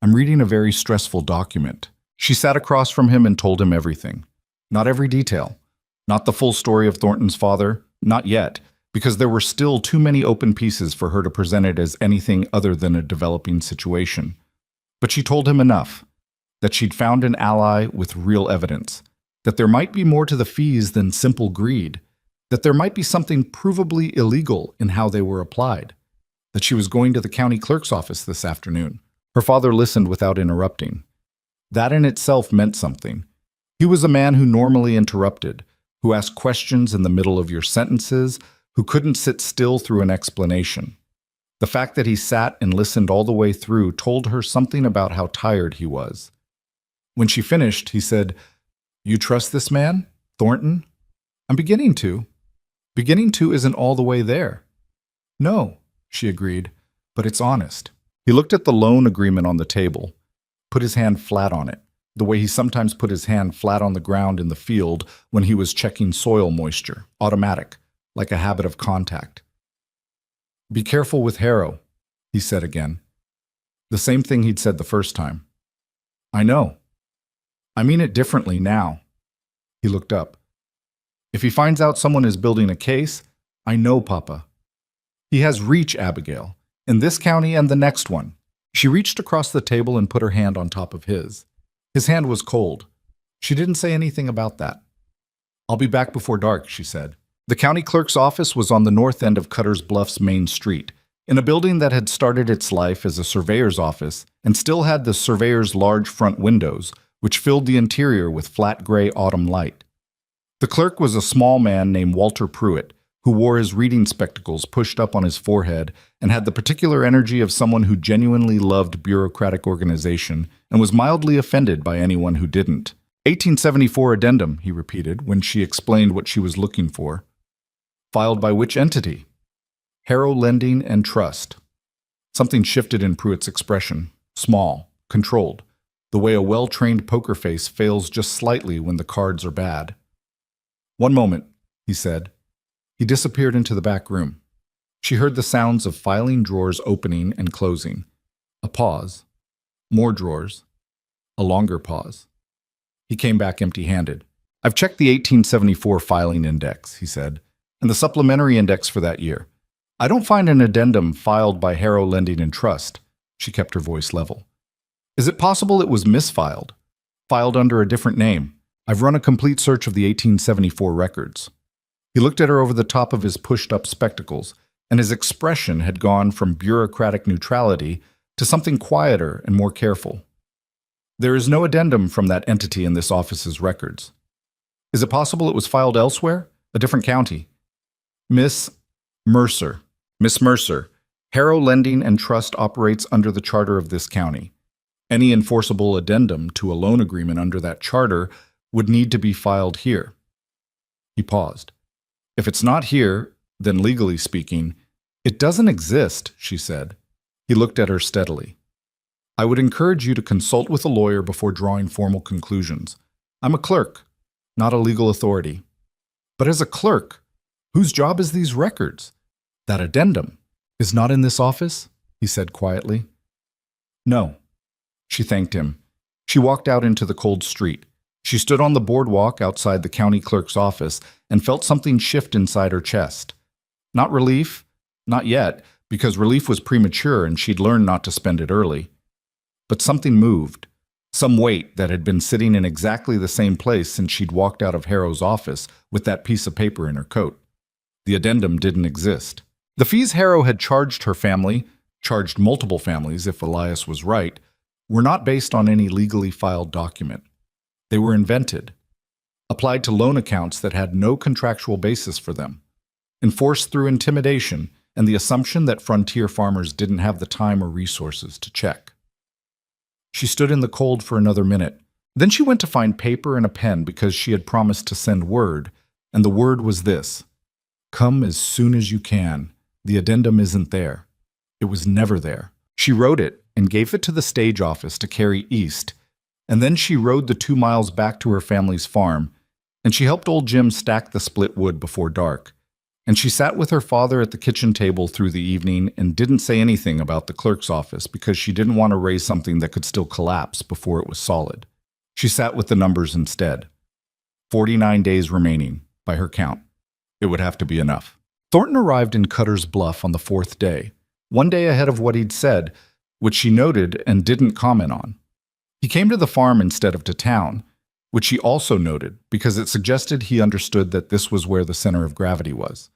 I'm reading a very stressful document." She sat across from him and told him everything. Not every detail. Not the full story of Thornton's father. Not yet, because there were still too many open pieces for her to present it as anything other than a developing situation. But she told him enough, that she'd found an ally with real evidence, that there might be more to the fees than simple greed, that there might be something provably illegal in how they were applied, that she was going to the county clerk's office this afternoon. Her father listened without interrupting. That in itself meant something. He was a man who normally interrupted, who asked questions in the middle of your sentences, who couldn't sit still through an explanation. The fact that he sat and listened all the way through told her something about how tired he was. When she finished, he said, "You trust this man, Thornton?" "I'm beginning to." "Beginning to isn't all the way there." "No," she agreed, "but it's honest." He looked at the loan agreement on the table, put his hand flat on it, the way he sometimes put his hand flat on the ground in the field when he was checking soil moisture, automatic, like a habit of contact. "Be careful with Harrow," he said again. The same thing he'd said the first time. "I know. I mean it differently now." He looked up. "If he finds out someone is building a case, I know, Papa. He has reach, Abigail, in this county and the next one." She reached across the table and put her hand on top of his. His hand was cold. She didn't say anything about that. "I'll be back before dark," she said. The county clerk's office was on the north end of Cutter's Bluff's main street, in a building that had started its life as a surveyor's office and still had the surveyor's large front windows, which filled the interior with flat gray autumn light. The clerk was a small man named Walter Pruitt, who wore his reading spectacles pushed up on his forehead and had the particular energy of someone who genuinely loved bureaucratic organization and was mildly offended by anyone who didn't. 1874 addendum, he repeated when she explained what she was looking for. Filed by which entity? Harrow Lending and Trust. Something shifted in Pruitt's expression. Small, controlled. the way a well-trained poker face fails just slightly when the cards are bad. "One moment," he said. He disappeared into the back room. She heard the sounds of filing drawers opening and closing. A pause. More drawers. A longer pause. He came back empty-handed. "I've checked the 1874 filing index," he said, "and the supplementary index for that year. I don't find an addendum filed by Harrow Lending and Trust." She kept her voice level. "Is it possible it was misfiled? Filed under a different name? I've run a complete search of the 1874 records." He looked at her over the top of his pushed-up spectacles, and his expression had gone from bureaucratic neutrality to something quieter and more careful. "There is no addendum from that entity in this office's records. Is it possible it was filed elsewhere? A different county?" Miss Mercer, Harrow Lending and Trust operates under the charter of this county. Any enforceable addendum to a loan agreement under that charter would need to be filed here." He paused. "If it's not here, then legally speaking, it doesn't exist," she said. He looked at her steadily. "I would encourage you to consult with a lawyer before drawing formal conclusions. I'm a clerk, not a legal authority." "But as a clerk, whose job is these records? That addendum is not in this office?" he said quietly. "No." She thanked him. She walked out into the cold street. She stood on the boardwalk outside the county clerk's office and felt something shift inside her chest. Not relief, not yet, because relief was premature and she'd learned not to spend it early. But something moved, some weight that had been sitting in exactly the same place since she'd walked out of Harrow's office with that piece of paper in her coat. The addendum didn't exist. The fees Harrow had charged her family, charged multiple families if Elias was right, were not based on any legally filed document. They were invented, applied to loan accounts that had no contractual basis for them, enforced through intimidation and the assumption that frontier farmers didn't have the time or resources to check. She stood in the cold for another minute. Then she went to find paper and a pen because she had promised to send word, and the word was this: "Come as soon as you can. The addendum isn't there." It was never there. She wrote it and gave it to the stage office to carry east, and then she rode the 2 miles back to her family's farm, and she helped old Jim stack the split wood before dark. And she sat with her father at the kitchen table through the evening and didn't say anything about the clerk's office because she didn't want to raise something that could still collapse before it was solid. She sat with the numbers instead. 49 days remaining, by her count. It would have to be enough. Thornton arrived in Cutter's Bluff on the 4th day, one day ahead of what he'd said, which she noted and didn't comment on. He came to the farm instead of to town, which she also noted because it suggested he understood that this was where the center of gravity was.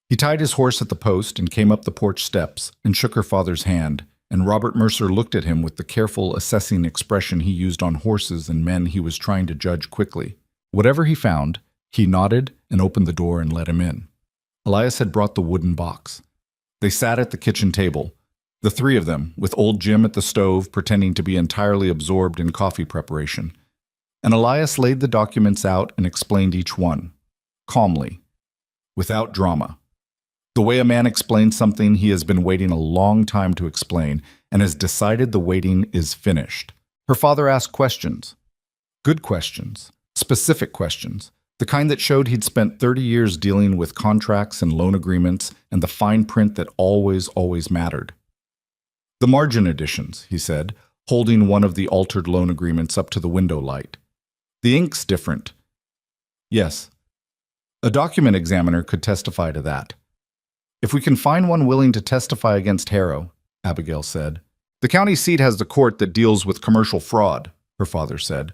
He tied his horse at the post and came up the porch steps and shook her father's hand, and Robert Mercer looked at him with the careful, assessing expression he used on horses and men he was trying to judge quickly. Whatever he found, he nodded and opened the door and let him in. Elias had brought the wooden box. They sat at the kitchen table, the three of them, with old Jim at the stove pretending to be entirely absorbed in coffee preparation. And Elias laid the documents out and explained each one, calmly, without drama. The way a man explains something he has been waiting a long time to explain and has decided the waiting is finished. Her father asked questions. Good questions. Specific questions. The kind that showed he'd spent 30 years dealing with contracts and loan agreements and the fine print that always mattered. "The margin additions," he said, holding one of the altered loan agreements up to the window light. "The ink's different." "Yes. A document examiner could testify to that." "If we can find one willing to testify against Harrow," Abigail said. "The county seat has the court that deals with commercial fraud," her father said.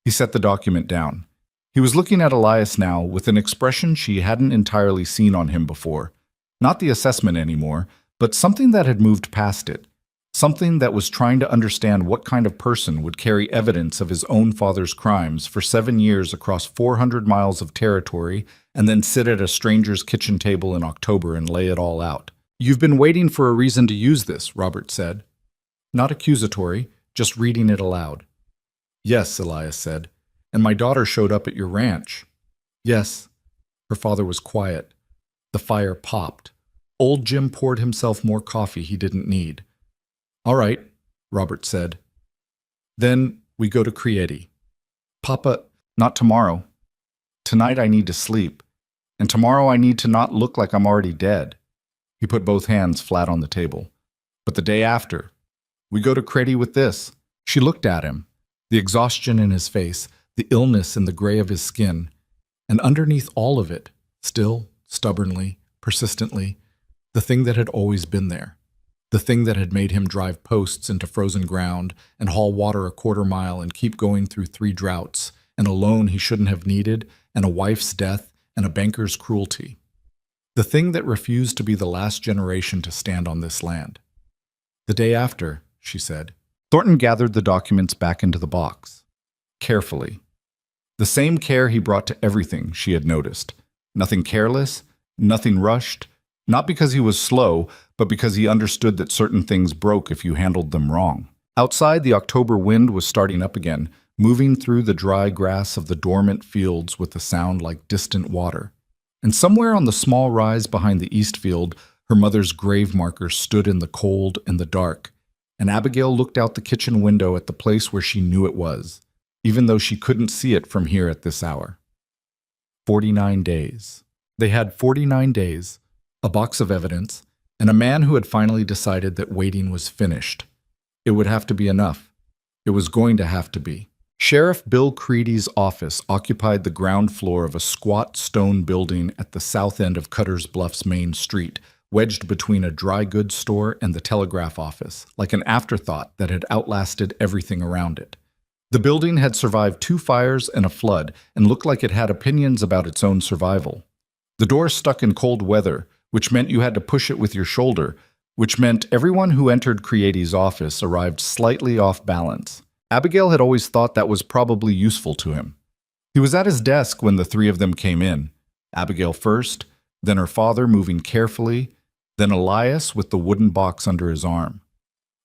He set the document down. He was looking at Elias now with an expression she hadn't entirely seen on him before. Not the assessment anymore, but something that had moved past it. Something that was trying to understand what kind of person would carry evidence of his own father's crimes for 7 years across 400 miles of territory and then sit at a stranger's kitchen table in October and lay it all out. "You've been waiting for a reason to use this," Robert said. Not accusatory, just reading it aloud. "Yes," Elias said. "And my daughter showed up at your ranch." "Yes." Her father was quiet. The fire popped. Old Jim poured himself more coffee he didn't need. "All right," Robert said. "Then We go to Crieti. Papa, not tomorrow. Tonight I need to sleep, and tomorrow I need to not look like I'm already dead. He put both hands flat on the table. But the day after, we go to Credi with this. She looked at him, the exhaustion in his face, the illness in the gray of his skin, and underneath all of it, still, stubbornly, persistently, the thing that had always been there, the thing that had made him drive posts into frozen ground and haul water a quarter-mile and keep going through 3 droughts, and a loan he shouldn't have needed, and a wife's death, and a banker's cruelty. The thing that refused to be the last generation to stand on this land. The day after, she said. Thornton gathered the documents back into the box. Carefully. The same care he brought to everything, she had noticed. Nothing careless, nothing rushed, not because he was slow, but because he understood that certain things broke if you handled them wrong. Outside, the October wind was starting up again, moving through the dry grass of the dormant fields with a sound like distant water. And somewhere on the small rise behind the east field, her mother's grave marker stood in the cold and the dark, and Abigail looked out the kitchen window at the place where she knew it was, even though she couldn't see it from here at this hour. 49 days. They had 49 days, a box of evidence, and a man who had finally decided that waiting was finished. It would have to be enough. It was going to have to be. Sheriff Bill Creedy's office occupied the ground floor of a squat stone building at the south end of Cutter's Bluff's main street, wedged between a dry goods store and the telegraph office, like an afterthought that had outlasted everything around it. The building had survived 2 fires and a flood and looked like it had opinions about its own survival. The door stuck in cold weather, which meant you had to push it with your shoulder, which meant everyone who entered Creedy's office arrived slightly off balance. Abigail had always thought that was probably useful to him. He was at his desk when the 3 of them came in. Abigail first, then her father moving carefully, then Elias with the wooden box under his arm.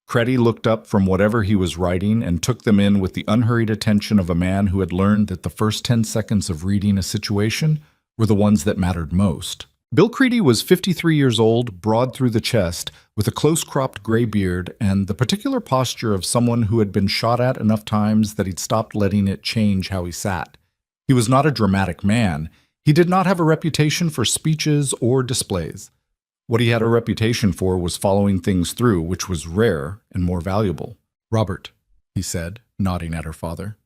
Credi looked up from whatever he was writing and took them in with the unhurried attention of a man who had learned that the first 10 seconds of reading a situation were the ones that mattered most. Bill Creedy was 53 years old, broad through the chest, with a close-cropped gray beard and the particular posture of someone who had been shot at enough times that he'd stopped letting it change how he sat. He was not a dramatic man. He did not have a reputation for speeches or displays. What he had a reputation for was following things through, which was rare and more valuable. "Robert," he said, nodding at her father.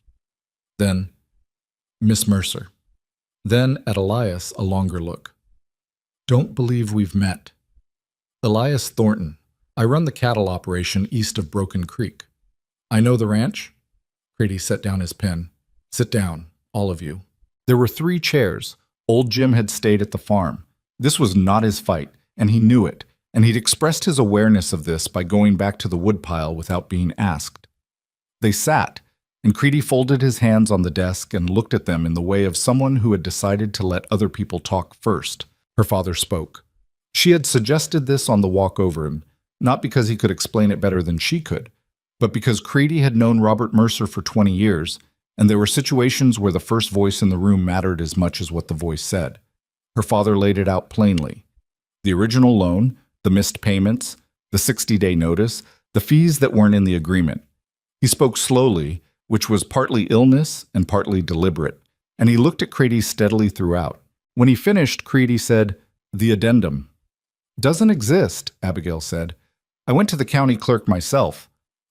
Then, "Miss Mercer." Then, at Elias, a longer look. "Don't believe we've met. Elias Thornton. I run the cattle operation east of Broken Creek. I know the ranch?" Crady set down his pen. "Sit down, all of you." There were 3 chairs. Old Jim had stayed at the farm. This was not his fight, and he knew it, and he'd expressed his awareness of this by going back to the woodpile without being asked. They sat, and Creedy folded his hands on the desk and looked at them in the way of someone who had decided to let other people talk first. Her father spoke. She had suggested this on the walk over him, not because he could explain it better than she could, but because Creedy had known Robert Mercer for 20 years, and there were situations where the first voice in the room mattered as much as what the voice said. Her father laid it out plainly. The original loan, the missed payments, the 60-day notice, the fees that weren't in the agreement. He spoke slowly, which was partly illness and partly deliberate, and he looked at Creedy steadily throughout. When he finished, Creedy said, "The addendum." "Doesn't exist," Abigail said. "I went to the county clerk myself.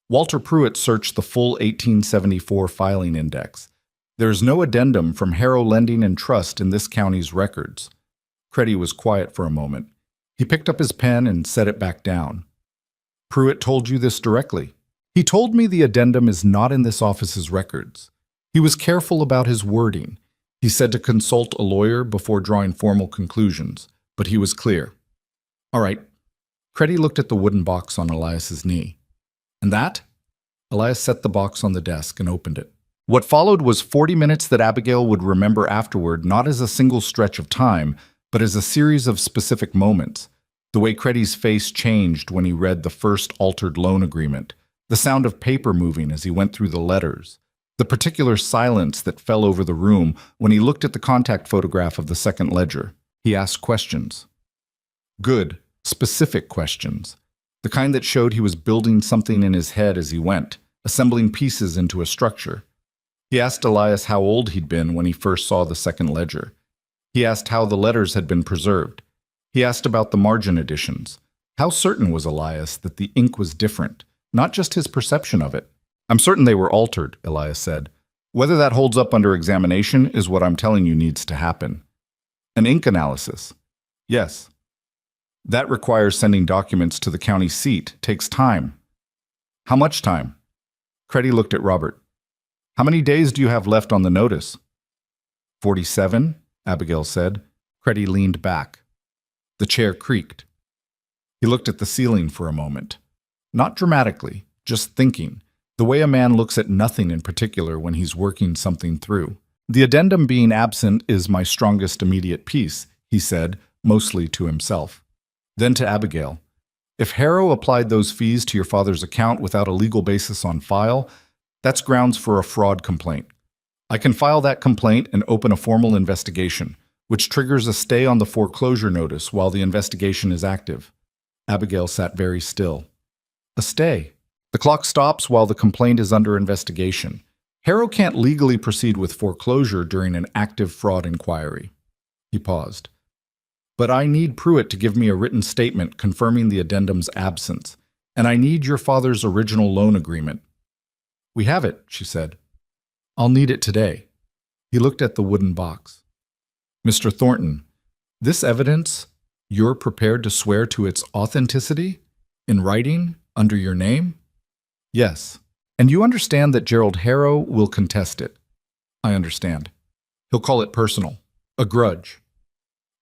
Walter Pruitt searched the full 1874 filing index. There is no addendum from Harrow Lending and Trust in this county's records." Creedy was quiet for a moment. He picked up his pen and set it back down. "Pruitt told you this directly." "He told me the addendum is not in this office's records. He was careful about his wording. He said to consult a lawyer before drawing formal conclusions, but he was clear." "All right." Creedy looked at the wooden box on Elias's knee. "And that?" Elias set the box on the desk and opened it. What followed was 40 minutes that Abigail would remember afterward, not as a single stretch of time, but as a series of specific moments. The way Creedy's face changed when he read the first altered loan agreement, the sound of paper moving as he went through the letters, the particular silence that fell over the room when he looked at the contact photograph of the second ledger. He asked questions. Good, specific questions. The kind that showed he was building something in his head as he went, assembling pieces into a structure. He asked Elias how old he'd been when he first saw the second ledger. He asked how the letters had been preserved. He asked about the margin additions. How certain was Elias that the ink was different, not just his perception of it? I'm certain they were altered, Elias said. Whether that holds up under examination is what I'm telling you needs to happen. An ink analysis. Yes. That requires sending documents to the county seat. Takes time. How much time? Creddy looked at Robert. How many days do you have left on the notice? 47, Abigail said. Creddy leaned back. The chair creaked. He looked at the ceiling for a moment. Not dramatically, just thinking, the way a man looks at nothing in particular when he's working something through. The addendum being absent is my strongest immediate piece, he said, mostly to himself. Then to Abigail. If Harrow applied those fees to your father's account without a legal basis on file, that's grounds for a fraud complaint. I can file that complaint and open a formal investigation, which triggers a stay on the foreclosure notice while the investigation is active. Abigail sat very still. A stay. The clock stops while the complaint is under investigation. Harrow can't legally proceed with foreclosure during an active fraud inquiry. He paused. But I need Pruitt to give me a written statement confirming the addendum's absence, and I need your father's original loan agreement. We have it, she said. I'll need it today. He looked at the wooden box. Mr. Thornton, this evidence, you're prepared to swear to its authenticity? In writing, under your name? Yes. And you understand that Gerald Harrow will contest it? I understand. He'll call it personal. A grudge.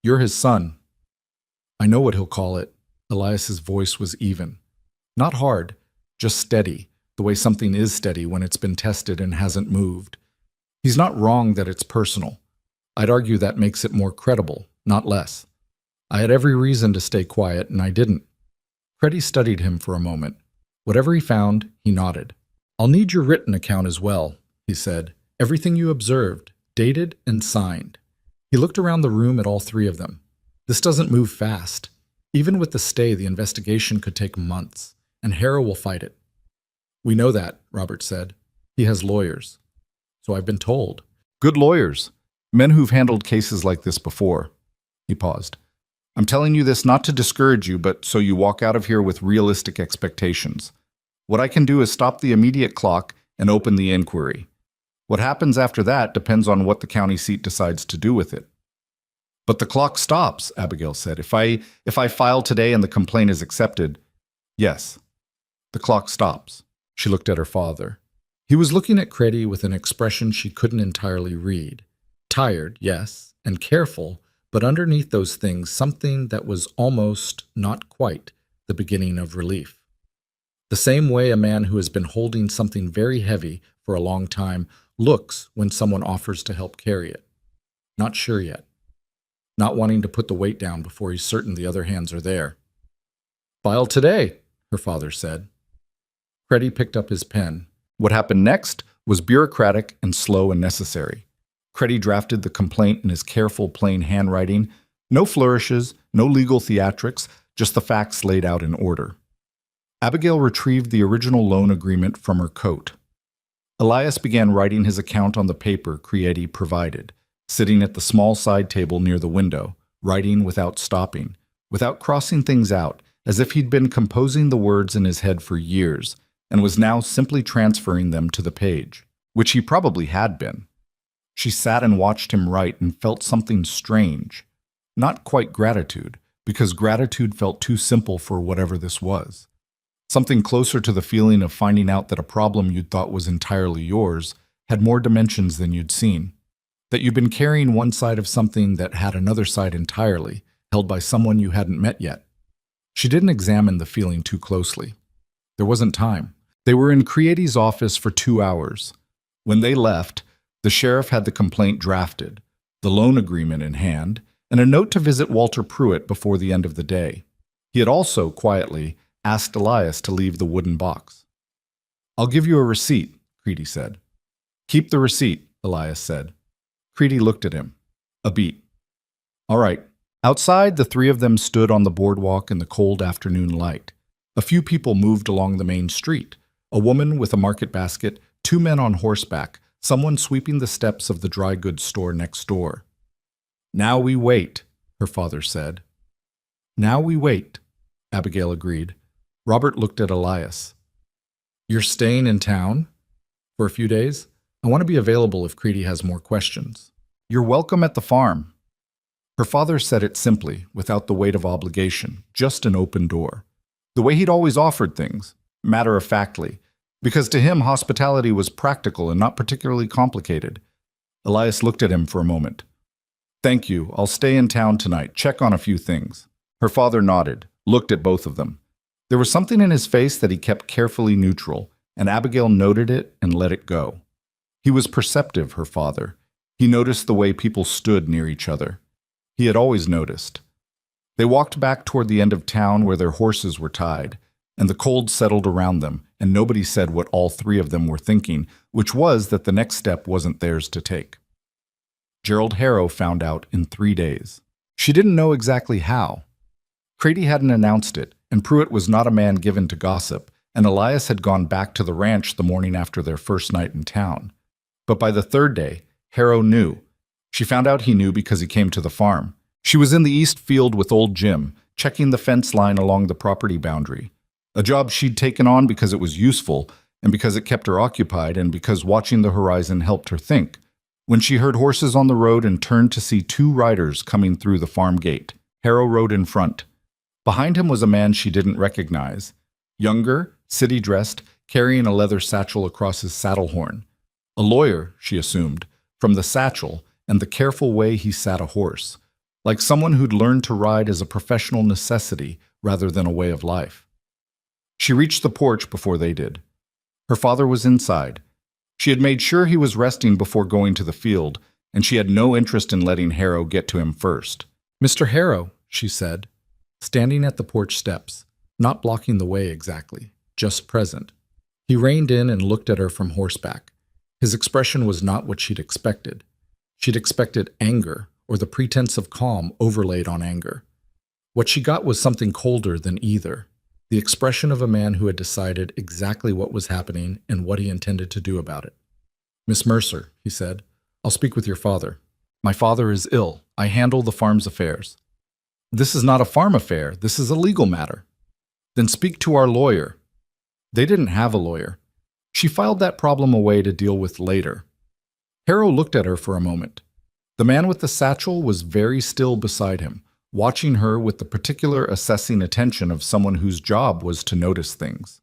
You're his son. I know what he'll call it. Elias's voice was even. Not hard, just steady, the way something is steady when it's been tested and hasn't moved. He's not wrong that it's personal. I'd argue that makes it more credible, not less. I had every reason to stay quiet, and I didn't. Creddy studied him for a moment. Whatever he found, he nodded. I'll need your written account as well, he said. Everything you observed, dated and signed. He looked around the room at all three of them. This doesn't move fast. Even with the stay, the investigation could take months, and Harrow will fight it. We know that, Robert said. He has lawyers. So I've been told. Good lawyers. Men who've handled cases like this before. He paused. I'm telling you this not to discourage you, but so you walk out of here with realistic expectations. What I can do is stop the immediate clock and open the inquiry. What happens after that depends on what the county seat decides to do with it. But the clock stops, Abigail said. If I file today and the complaint is accepted, yes, the clock stops. She looked at her father. He was looking at Creddy with an expression she couldn't entirely read. Tired, yes, and careful, but underneath those things something that was almost, not quite, the beginning of relief. The same way a man who has been holding something very heavy for a long time looks when someone offers to help carry it. Not sure yet. Not wanting to put the weight down before he's certain the other hands are there. File today, her father said. Creddy picked up his pen. What happened next was bureaucratic and slow and necessary. Creddy drafted the complaint in his careful, plain handwriting. No flourishes, no legal theatrics, just the facts laid out in order. Abigail retrieved the original loan agreement from her coat. Elias began writing his account on the paper Creddy provided, sitting at the small side table near the window, writing without stopping, without crossing things out, as if he'd been composing the words in his head for years, and was now simply transferring them to the page, which he probably had been. She sat and watched him write and felt something strange. Not quite gratitude, because gratitude felt too simple for whatever this was. Something closer to the feeling of finding out that a problem you'd thought was entirely yours had more dimensions than you'd seen. That you'd been carrying one side of something that had another side entirely, held by someone you hadn't met yet. She didn't examine the feeling too closely. There wasn't time. They were in Creddy's office for 2 hours. When they left, the sheriff had the complaint drafted, the loan agreement in hand, and a note to visit Walter Pruitt before the end of the day. He had also, quietly, asked Elias to leave the wooden box. I'll give you a receipt, Creddy said. Keep the receipt, Elias said. Creddy looked at him. A beat. All right. Outside, the three of them stood on the boardwalk in the cold afternoon light. A few people moved along the main street. A woman with a market basket, two men on horseback, someone sweeping the steps of the dry goods store next door. "Now we wait," her father said. "Now we wait," Abigail agreed. Robert looked at Elias. "You're staying in town for a few days? I want to be available if Creedy has more questions." "You're welcome at the farm." Her father said it simply, without the weight of obligation, just an open door. The way he'd always offered things, matter-of-factly, because to him hospitality was practical and not particularly complicated. Elias looked at him for a moment. "Thank you. I'll stay in town tonight, check on a few things." Her father nodded, looked at both of them. There was something in his face that he kept carefully neutral, and Abigail noted it and let it go. He was perceptive, her father. He noticed the way people stood near each other. He had always noticed. They walked back toward the end of town where their horses were tied, and the cold settled around them, and nobody said what all three of them were thinking, which was that the next step wasn't theirs to take. Gerald Harrow found out in 3 days. She didn't know exactly how. Creedy hadn't announced it, and Pruitt was not a man given to gossip, and Elias had gone back to the ranch the morning after their first night in town. But by the 3rd day, Harrow knew. She found out he knew because he came to the farm. She was in the east field with old Jim, checking the fence line along the property boundary. A job she'd taken on because it was useful, and because it kept her occupied, and because watching the horizon helped her think. When she heard horses on the road and turned to see 2 riders coming through the farm gate, Harrow rode in front. Behind him was a man she didn't recognize. Younger, city-dressed, carrying a leather satchel across his saddle horn. A lawyer, she assumed, from the satchel and the careful way he sat a horse, like someone who'd learned to ride as a professional necessity rather than a way of life. She reached the porch before they did. Her father was inside. She had made sure he was resting before going to the field, and she had no interest in letting Harrow get to him first. "Mr. Harrow," she said, standing at the porch steps, not blocking the way exactly, just present. He reined in and looked at her from horseback. His expression was not what she'd expected. She'd expected anger, or the pretense of calm overlaid on anger. What she got was something colder than either, the expression of a man who had decided exactly what was happening and what he intended to do about it. "Miss Mercer," he said, "I'll speak with your father. My father is ill. I handle the farm's affairs." "This is not a farm affair. This is a legal matter." "Then speak to our lawyer." They didn't have a lawyer. She filed that problem away to deal with later. Harrow looked at her for a moment. The man with the satchel was very still beside him, watching her with the particular assessing attention of someone whose job was to notice things.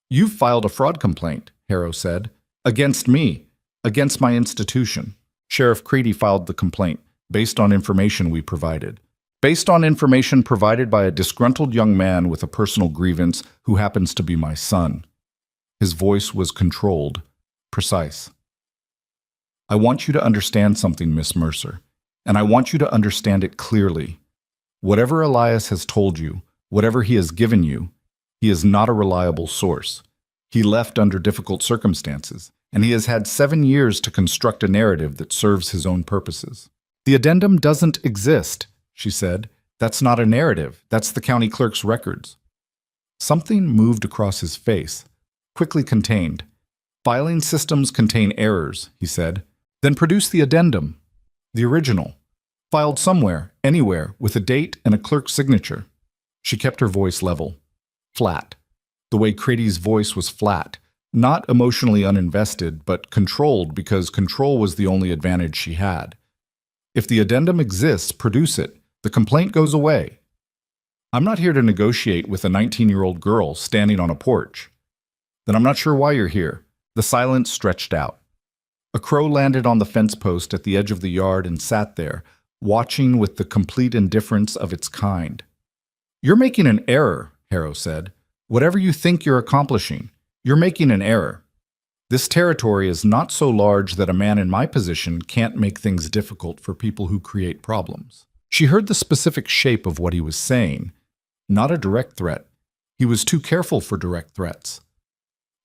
"You've filed a fraud complaint," Harrow said. "Against me. Against my institution." Sheriff Creedy filed the complaint, based on information we provided. Based on information provided by a disgruntled young man with a personal grievance who happens to be my son. His voice was controlled, precise. "I want you to understand something, Miss Mercer, and I want you to understand it clearly. Whatever Elias has told you, whatever he has given you, he is not a reliable source. He left under difficult circumstances, and he has had 7 years to construct a narrative that serves his own purposes." "The addendum doesn't exist," she said. "That's not a narrative. That's the county clerk's records." Something moved across his face, quickly contained. "Filing systems contain errors," he said. "Then produce the addendum, the original, filed somewhere, anywhere, with a date and a clerk's signature." She kept her voice level, flat, the way Creedy's voice was flat, not emotionally uninvested, but controlled because control was the only advantage she had. "If the addendum exists, produce it. The complaint goes away. I'm not here to negotiate with a 19-year-old girl standing on a porch." "Then I'm not sure why you're here." The silence stretched out. A crow landed on the fence post at the edge of the yard and sat there, watching with the complete indifference of its kind. "You're making an error," Harrow said. "Whatever you think you're accomplishing, you're making an error. This territory is not so large that a man in my position can't make things difficult for people who create problems." She heard the specific shape of what he was saying. Not a direct threat. He was too careful for direct threats.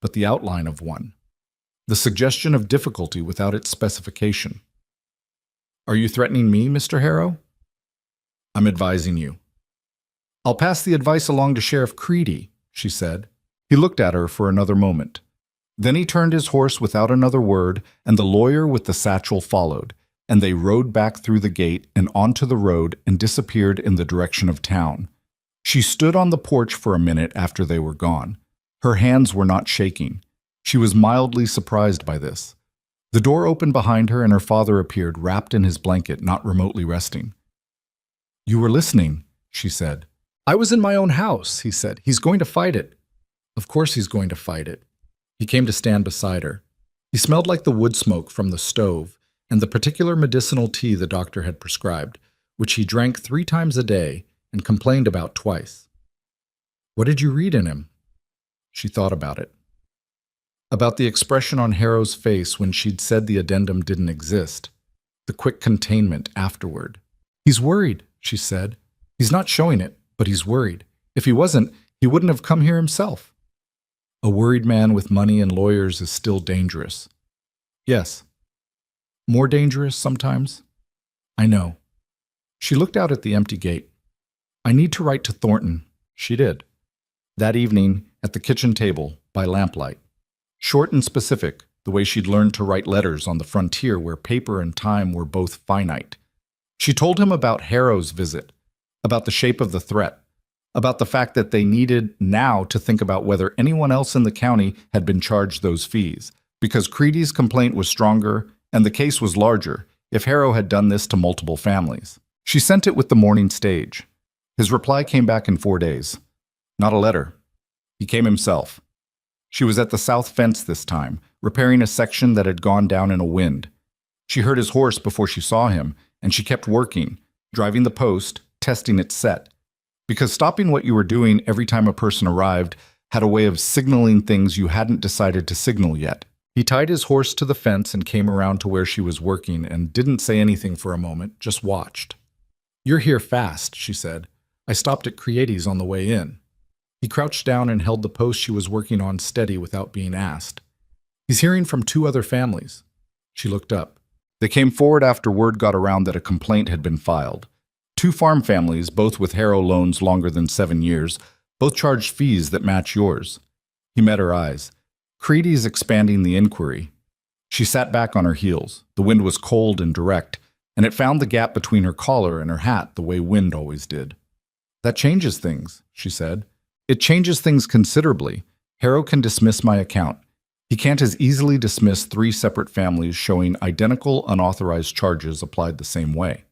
But the outline of one. The suggestion of difficulty without its specification. "Are you threatening me, Mr. Harrow?" "I'm advising you." "I'll pass the advice along to Sheriff Creedy," she said. He looked at her for another moment. Then he turned his horse without another word, and the lawyer with the satchel followed, and they rode back through the gate and onto the road and disappeared in the direction of town. She stood on the porch for a minute after they were gone. Her hands were not shaking. She was mildly surprised by this. The door opened behind her and her father appeared, wrapped in his blanket, not remotely resting. "You were listening," she said. "I was in my own house," he said. "He's going to fight it." "Of course he's going to fight it." He came to stand beside her. He smelled like the wood smoke from the stove and the particular medicinal tea the doctor had prescribed, which he drank 3 times a day and complained about twice. "What did you read in him?" She thought about it. About the expression on Harrow's face when she'd said the addendum didn't exist. The quick containment afterward. "He's worried," she said. "He's not showing it, but he's worried. If he wasn't, he wouldn't have come here himself." A worried man with money and lawyers is still dangerous. Yes. More dangerous sometimes. I know. She looked out at the empty gate. "I need to write to Thornton." She did. That evening, at the kitchen table, by lamplight. Short and specific, the way she'd learned to write letters on the frontier where paper and time were both finite. She told him about Harrow's visit, about the shape of the threat, about the fact that they needed now to think about whether anyone else in the county had been charged those fees, because Creedy's complaint was stronger and the case was larger if Harrow had done this to multiple families. She sent it with the morning stage. His reply came back in 4 days. Not a letter. He came himself. She was at the south fence this time, repairing a section that had gone down in a wind. She heard his horse before she saw him, and she kept working, driving the post, testing its set. Because stopping what you were doing every time a person arrived had a way of signaling things you hadn't decided to signal yet. He tied his horse to the fence and came around to where she was working and didn't say anything for a moment, just watched. "You're here fast," she said. "I stopped at Cready's on the way in." He crouched down and held the post she was working on steady without being asked. "He's hearing from 2 other families." She looked up. They came forward after word got around that a complaint had been filed. 2 farm families, both with Harrow loans longer than 7 years, both charged fees that match yours. He met her eyes. "Creedy's expanding the inquiry." She sat back on her heels. The wind was cold and direct, and it found the gap between her collar and her hat the way wind always did. "That changes things," she said. "It changes things considerably. Harrow can dismiss my account. He can't as easily dismiss 3 separate families showing identical unauthorized charges applied the same way.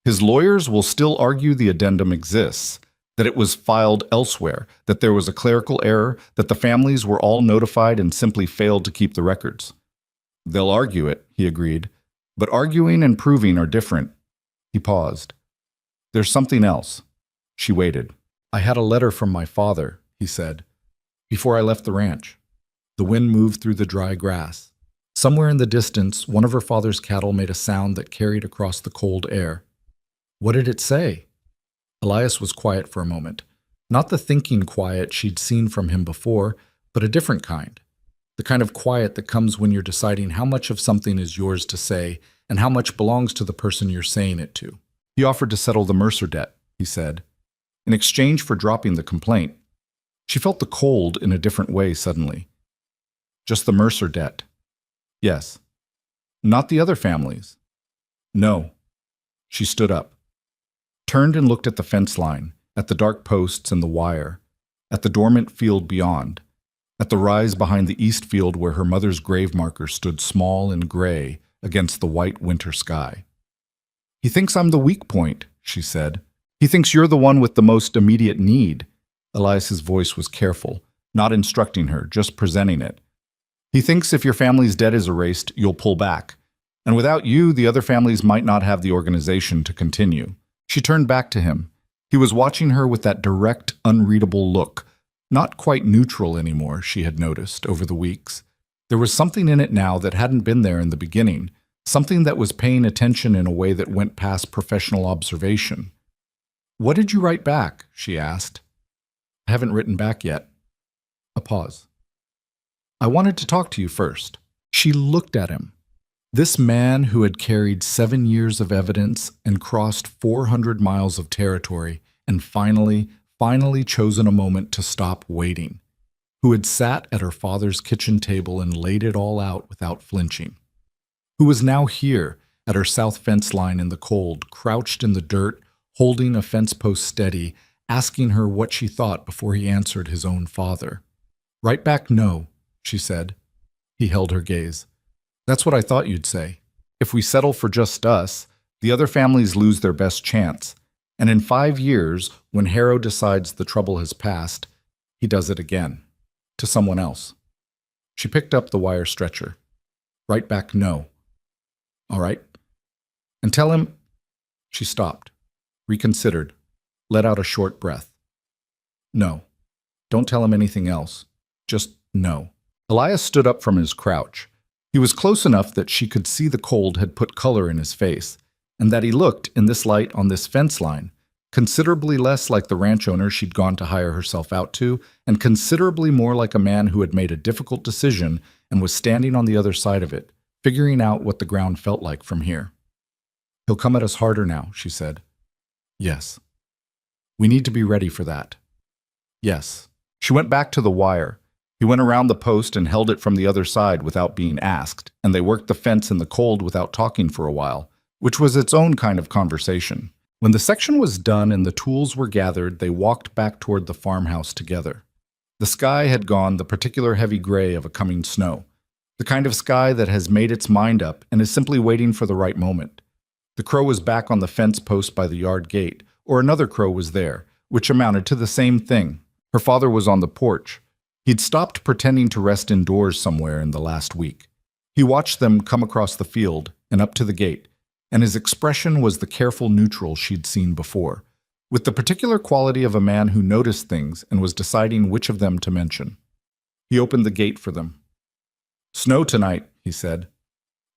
His lawyers will still argue the addendum exists, that it was filed elsewhere, that there was a clerical error, that the families were all notified and simply failed to keep the records. They'll argue it," he agreed, "but arguing and proving are different." He paused. "There's something else." She waited. "I had a letter from my father," he said, "before I left the ranch." The wind moved through the dry grass. Somewhere in the distance, one of her father's cattle made a sound that carried across the cold air. "What did it say?" Elias was quiet for a moment. Not the thinking quiet she'd seen from him before, but a different kind. The kind of quiet that comes when you're deciding how much of something is yours to say and how much belongs to the person you're saying it to. "He offered to settle the Mercer debt," he said, "in exchange for dropping the complaint." She felt the cold in a different way suddenly. "Just the Mercer debt?" "Yes." "Not the other families?" "No." She stood up, turned and looked at the fence line, at the dark posts and the wire, at the dormant field beyond, at the rise behind the east field where her mother's grave marker stood small and gray against the white winter sky. "He thinks I'm the weak point," she said. "He thinks you're the one with the most immediate need." Elias's voice was careful, not instructing her, just presenting it. "He thinks if your family's debt is erased, you'll pull back. And without you, the other families might not have the organization to continue." She turned back to him. He was watching her with that direct, unreadable look, not quite neutral anymore, she had noticed over the weeks. There was something in it now that hadn't been there in the beginning, something that was paying attention in a way that went past professional observation. "What did you write back?" she asked. "I haven't written back yet." A pause. "I wanted to talk to you first." She looked at him. This man who had carried 7 years of evidence and crossed 400 miles of territory and finally chosen a moment to stop waiting. who had sat at her father's kitchen table and laid it all out without flinching, who was now here at her south fence line in the cold, crouched in the dirt, holding a fence post steady, asking her what she thought before he answered his own father. "Right back, no," she said. He held her gaze. "That's what I thought you'd say. If we settle for just us, the other families lose their best chance. And in 5 years, when Harrow decides the trouble has passed, he does it again. To someone else." She picked up the wire stretcher. "Right back, no." "All right. And tell him—" She stopped, reconsidered, let out a short breath. "No. Don't tell him anything else. Just no." Elias stood up from his crouch. He was close enough that she could see the cold had put color in his face, and that he looked, in this light on this fence line, considerably less like the ranch owner she'd gone to hire herself out to, and considerably more like a man who had made a difficult decision and was standing on the other side of it, figuring out what the ground felt like from here. "He'll come at us harder now," she said. "Yes. We need to be ready for that." "Yes." She went back to the wire. He went around the post and held it from the other side without being asked, and they worked the fence in the cold without talking for a while, which was its own kind of conversation. When the section was done and the tools were gathered, they walked back toward the farmhouse together. The sky had gone the particular heavy gray of a coming snow, the kind of sky that has made its mind up and is simply waiting for the right moment. The crow was back on the fence post by the yard gate, or another crow was there, which amounted to the same thing. Her father was on the porch. He'd stopped pretending to rest indoors somewhere in the last week. He watched them come across the field and up to the gate, and his expression was the careful neutral she'd seen before, with the particular quality of a man who noticed things and was deciding which of them to mention. He opened the gate for them. "Snow tonight," he said.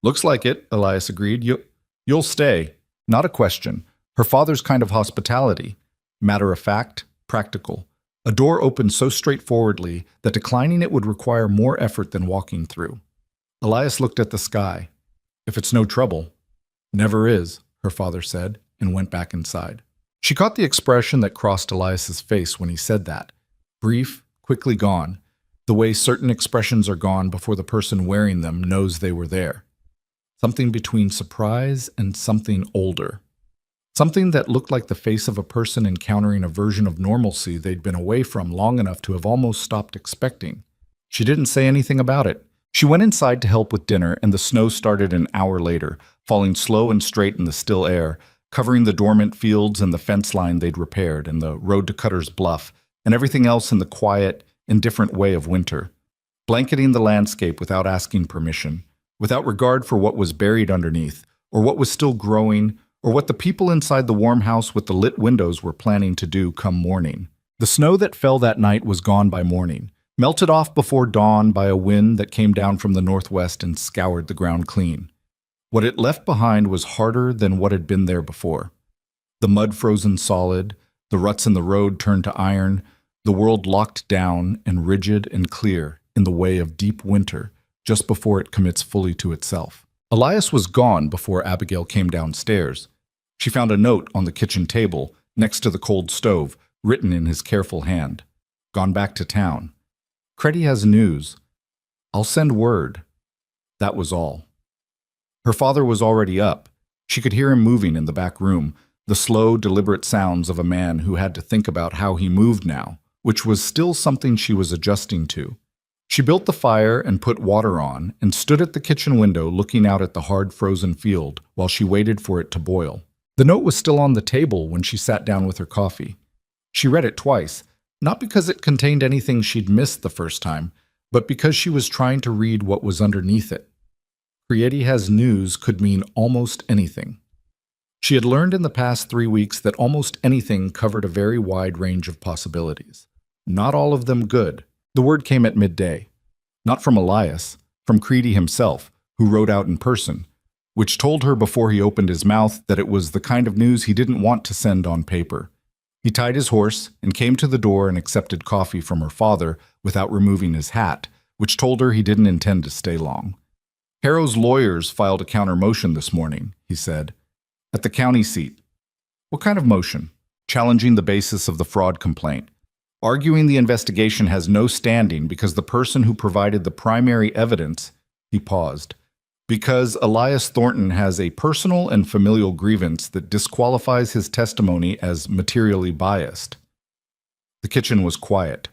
"Looks like it," Elias agreed. You'll stay." Not a question. Her father's kind of hospitality. Matter of fact, practical. A door opened so straightforwardly that declining it would require more effort than walking through. Elias looked at the sky. "If it's no trouble." "Never is," her father said, and went back inside. She caught the expression that crossed Elias's face when he said that. Brief, quickly gone, the way certain expressions are gone before the person wearing them knows they were there. Something between surprise and something older. Something that looked like the face of a person encountering a version of normalcy they'd been away from long enough to have almost stopped expecting. She didn't say anything about it. She went inside to help with dinner, and the snow started an hour later, falling slow and straight in the still air, covering the dormant fields and the fence line they'd repaired, and the road to Cutter's Bluff, and everything else in the quiet, indifferent way of winter, blanketing the landscape without asking permission, without regard for what was buried underneath, or what was still growing, or what the people inside the warm house with the lit windows were planning to do come morning. The snow that fell that night was gone by morning, melted off before dawn by a wind that came down from the northwest and scoured the ground clean. What it left behind was harder than what had been there before. The mud frozen solid, the ruts in the road turned to iron, the world locked down and rigid and clear in the way of deep winter just before it commits fully to itself. Elias was gone before Abigail came downstairs. She found a note on the kitchen table next to the cold stove, written in his careful hand. "Gone back to town. Creddy has news. I'll send word." That was all. Her father was already up. She could hear him moving in the back room, the slow, deliberate sounds of a man who had to think about how he moved now, which was still something she was adjusting to. She built the fire and put water on and stood at the kitchen window looking out at the hard frozen field while she waited for it to boil. The note was still on the table when she sat down with her coffee. She read it twice, not because it contained anything she'd missed the first time, but because she was trying to read what was underneath it. Creddy has news could mean almost anything. She had learned in the past 3 weeks that almost anything covered a very wide range of possibilities. Not all of them good. The word came at midday. Not from Elias, from Creddy himself, who wrote out in person, which told her before he opened his mouth that it was the kind of news he didn't want to send on paper. He tied his horse and came to the door and accepted coffee from her father without removing his hat, which told her he didn't intend to stay long. "Harrow's lawyers filed a counter motion this morning," he said, "at the county seat." "What kind of motion?" "Challenging the basis of the fraud complaint. Arguing the investigation has no standing because the person who provided the primary evidence, he paused, because Elias Thornton has a personal and familial grievance that disqualifies his testimony as materially biased. The kitchen was quiet.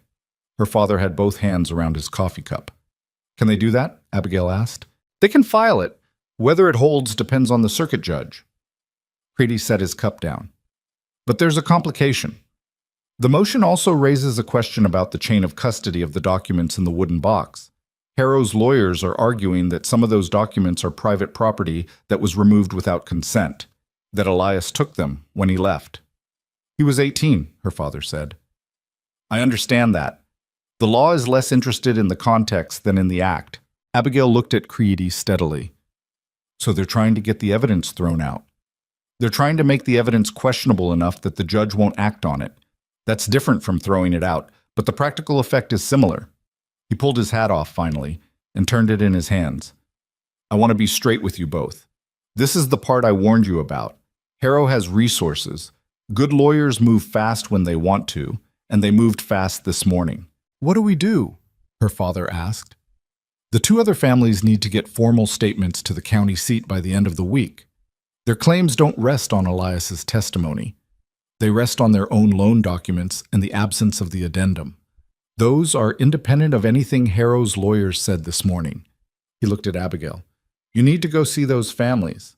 Her father had both hands around his coffee cup. Can they do that? Abigail asked. They can file it. Whether it holds depends on the circuit judge. Creedy set his cup down. But there's a complication. The motion also raises a question about the chain of custody of the documents in the wooden box. Harrow's lawyers are arguing that some of those documents are private property that was removed without consent, that Elias took them when he left. He was 18, her father said. I understand that. The law is less interested in the context than in the act. Abigail looked at Creedy steadily. So they're trying to get the evidence thrown out. They're trying to make the evidence questionable enough that the judge won't act on it. That's different from throwing it out, but the practical effect is similar. He pulled his hat off finally and turned it in his hands. I want to be straight with you both. This is the part I warned you about. Harrow has resources. Good lawyers move fast when they want to, and they moved fast this morning. What do we do? Her father asked. The two other families need to get formal statements to the county seat by the end of the week. Their claims don't rest on Elias's testimony. They rest on their own loan documents and the absence of the addendum. Those are independent of anything Harrow's lawyers said this morning. He looked at Abigail. You need to go see those families.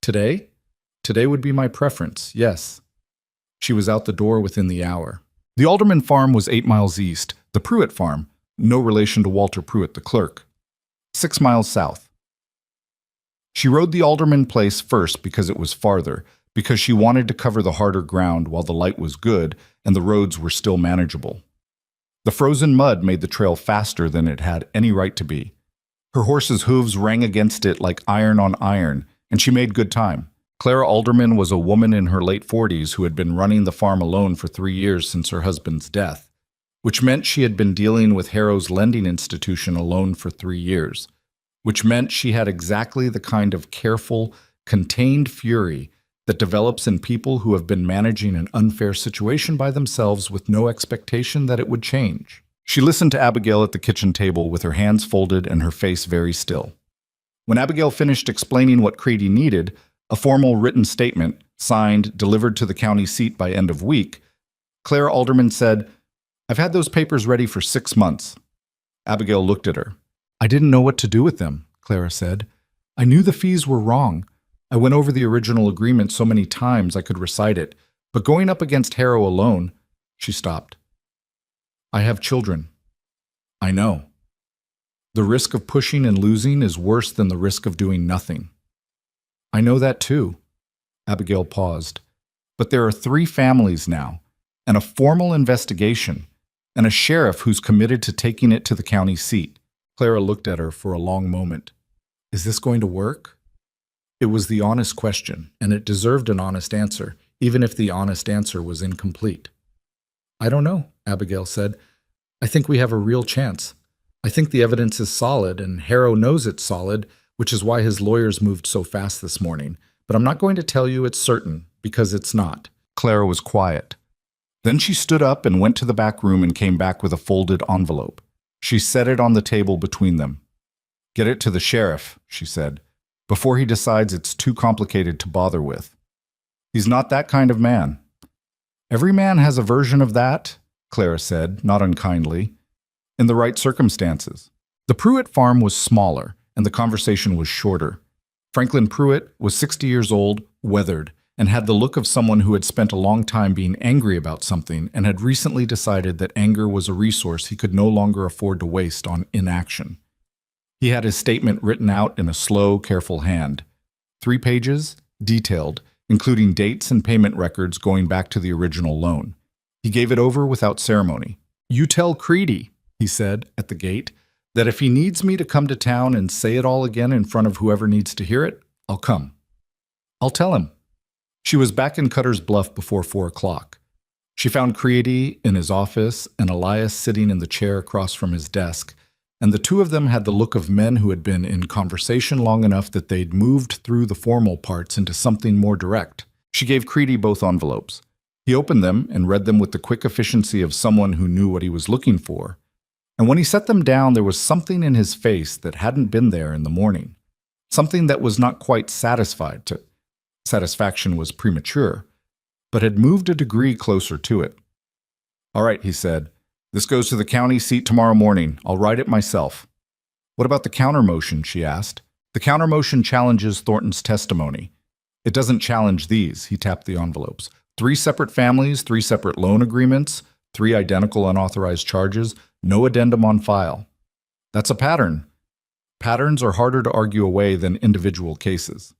Today? Today would be my preference, yes. She was out the door within the hour. The Alderman farm was 8 miles east, the Pruitt farm, no relation to Walter Pruitt, the clerk, 6 miles south. She rode the Alderman place first because it was farther, because she wanted to cover the harder ground while the light was good and the roads were still manageable. The frozen mud made the trail faster than it had any right to be. Her horse's hooves rang against it like iron on iron, and she made good time. Clara Alderman was a woman in her late 40s who had been running the farm alone for 3 years since her husband's death, which meant she had been dealing with Harrow's lending institution alone for 3 years, which meant she had exactly the kind of careful, contained fury that develops in people who have been managing an unfair situation by themselves with no expectation that it would change. She listened to Abigail at the kitchen table with her hands folded and her face very still. When Abigail finished explaining what Creedy needed, a formal written statement, signed, delivered to the county seat by end of week, Clara Alderman said, I've had those papers ready for 6 months. Abigail looked at her. I didn't know what to do with them, Clara said. I knew the fees were wrong. I went over the original agreement so many times I could recite it, but going up against Harrow alone, she stopped. I have children. I know. The risk of pushing and losing is worse than the risk of doing nothing. I know that too. Abigail paused. But there are 3 families now, and a formal investigation, and a sheriff who's committed to taking it to the county seat. Clara looked at her for a long moment. Is this going to work? It was the honest question, and it deserved an honest answer, even if the honest answer was incomplete. I don't know, Abigail said. I think we have a real chance. I think the evidence is solid, and Harrow knows it's solid, which is why his lawyers moved so fast this morning. But I'm not going to tell you it's certain, because it's not. Clara was quiet. Then she stood up and went to the back room and came back with a folded envelope. She set it on the table between them. Get it to the sheriff, she said, before he decides it's too complicated to bother with. He's not that kind of man. Every man has a version of that, Clara said, not unkindly, in the right circumstances. The Pruitt farm was smaller, and the conversation was shorter. Franklin Pruitt was 60 years old, weathered, and had the look of someone who had spent a long time being angry about something and had recently decided that anger was a resource he could no longer afford to waste on inaction. He had his statement written out in a slow, careful hand. 3 pages, detailed, including dates and payment records going back to the original loan. He gave it over without ceremony. You tell Creedy, he said at the gate, that if he needs me to come to town and say it all again in front of whoever needs to hear it, I'll come. I'll tell him. She was back in Cutter's Bluff before 4 o'clock. She found Creedy in his office and Elias sitting in the chair across from his desk, and the two of them had the look of men who had been in conversation long enough that they'd moved through the formal parts into something more direct. She gave Creedy both envelopes. He opened them and read them with the quick efficiency of someone who knew what he was looking for. And when he set them down, there was something in his face that hadn't been there in the morning. Something that was not quite satisfied to. Satisfaction was premature, but had moved a degree closer to it. "All right," he said. "This goes to the county seat tomorrow morning. I'll write it myself." "What about the counter motion?" she asked. "The counter motion challenges Thornton's testimony." "It doesn't challenge these," he tapped the envelopes. 3 separate families, 3 separate loan agreements, 3 identical unauthorized charges, no addendum on file. That's a pattern. Patterns are harder to argue away than individual cases.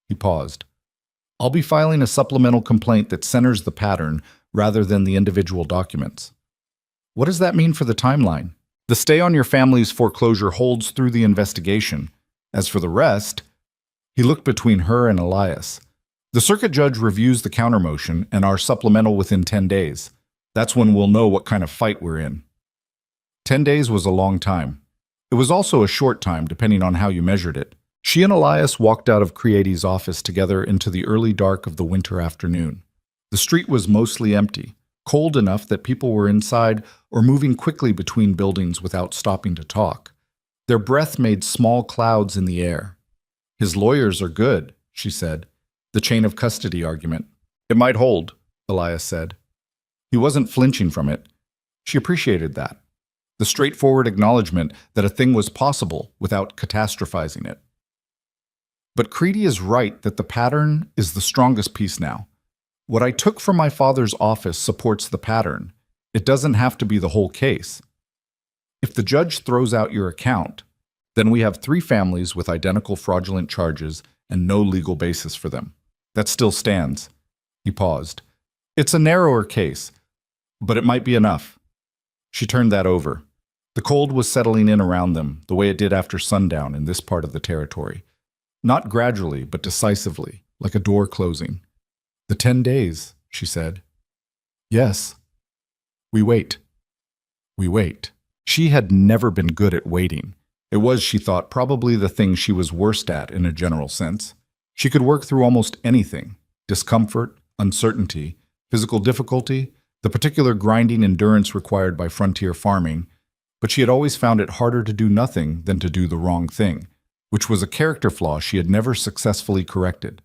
He paused. "I'll be filing a supplemental complaint that centers the pattern rather than the individual documents." "What does that mean for the timeline?" "The stay on your family's foreclosure holds through the investigation. As for the rest," he looked between her and Elias. "The circuit judge reviews the countermotion and our supplemental within 10 days. That's when we'll know what kind of fight we're in." 10 days was a long time. It was also a short time, depending on how you measured it. She and Elias walked out of Cready's office together into the early dark of the winter afternoon. The street was mostly empty, cold enough that people were inside or moving quickly between buildings without stopping to talk. Their breath made small clouds in the air. "His lawyers are good," she said. "The chain of custody argument." "It might hold," Elias said. He wasn't flinching from it. She appreciated that. The straightforward acknowledgement that a thing was possible without catastrophizing it. "But Creedy is right that the pattern is the strongest piece now. What I took from my father's office supports the pattern. It doesn't have to be the whole case. If the judge throws out your account, then we have 3 families with identical fraudulent charges and no legal basis for them. That still stands." He paused. "It's a narrower case, but it might be enough." She turned that over. The cold was settling in around them, the way it did after sundown in this part of the territory. Not gradually, but decisively, like a door closing. "The 10 days," she said. "Yes. We wait. We wait." She had never been good at waiting. It was, she thought, probably the thing she was worst at in a general sense. She could work through almost anything: discomfort, uncertainty, physical difficulty, the particular grinding endurance required by frontier farming, but she had always found it harder to do nothing than to do the wrong thing, which was a character flaw she had never successfully corrected.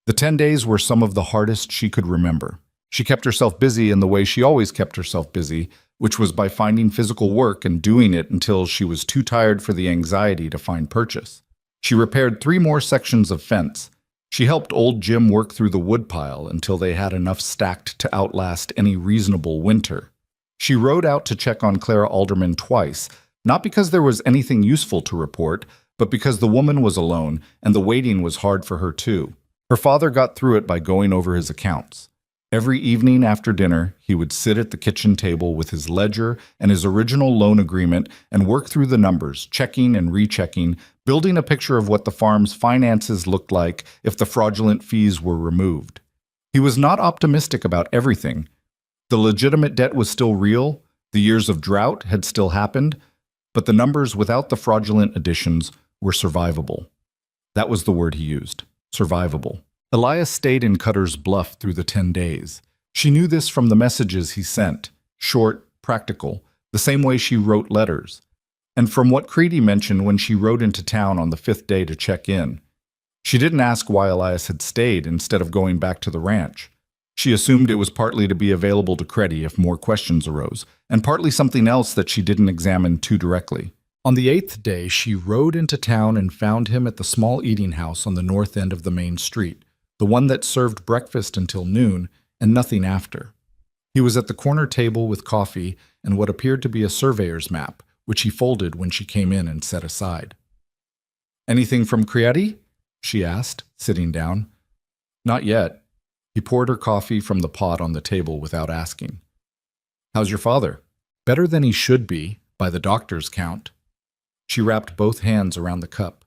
The 10 days were some of the hardest she could remember. She kept herself busy in the way she always kept herself busy, which was by finding physical work and doing it until she was too tired for the anxiety to find purchase. She repaired 3 more sections of fence. She helped old Jim work through the woodpile until they had enough stacked to outlast any reasonable winter. She rode out to check on Clara Alderman twice, not because there was anything useful to report, but because the woman was alone and the waiting was hard for her too. Her father got through it by going over his accounts. Every evening after dinner, he would sit at the kitchen table with his ledger and his original loan agreement and work through the numbers, checking and rechecking, building a picture of what the farm's finances looked like if the fraudulent fees were removed. He was not optimistic about everything. The legitimate debt was still real, the years of drought had still happened, but the numbers without the fraudulent additions were survivable. That was the word he used, survivable. Elias stayed in Cutter's Bluff through the 10 days. She knew this from the messages he sent, short, practical, the same way she wrote letters, and from what Creedy mentioned when she rode into town on the 5th day to check in. She didn't ask why Elias had stayed instead of going back to the ranch. She assumed it was partly to be available to Creedy if more questions arose, and partly something else that she didn't examine too directly. On the 8th day, she rode into town and found him at the small eating house on the north end of the main street, the one that served breakfast until noon and nothing after. He was at the corner table with coffee and what appeared to be a surveyor's map, which he folded when she came in and set aside. "Anything from Creedy?" she asked, sitting down. "Not yet." He poured her coffee from the pot on the table without asking. "How's your father?" "Better than he should be, by the doctor's count." She wrapped both hands around the cup.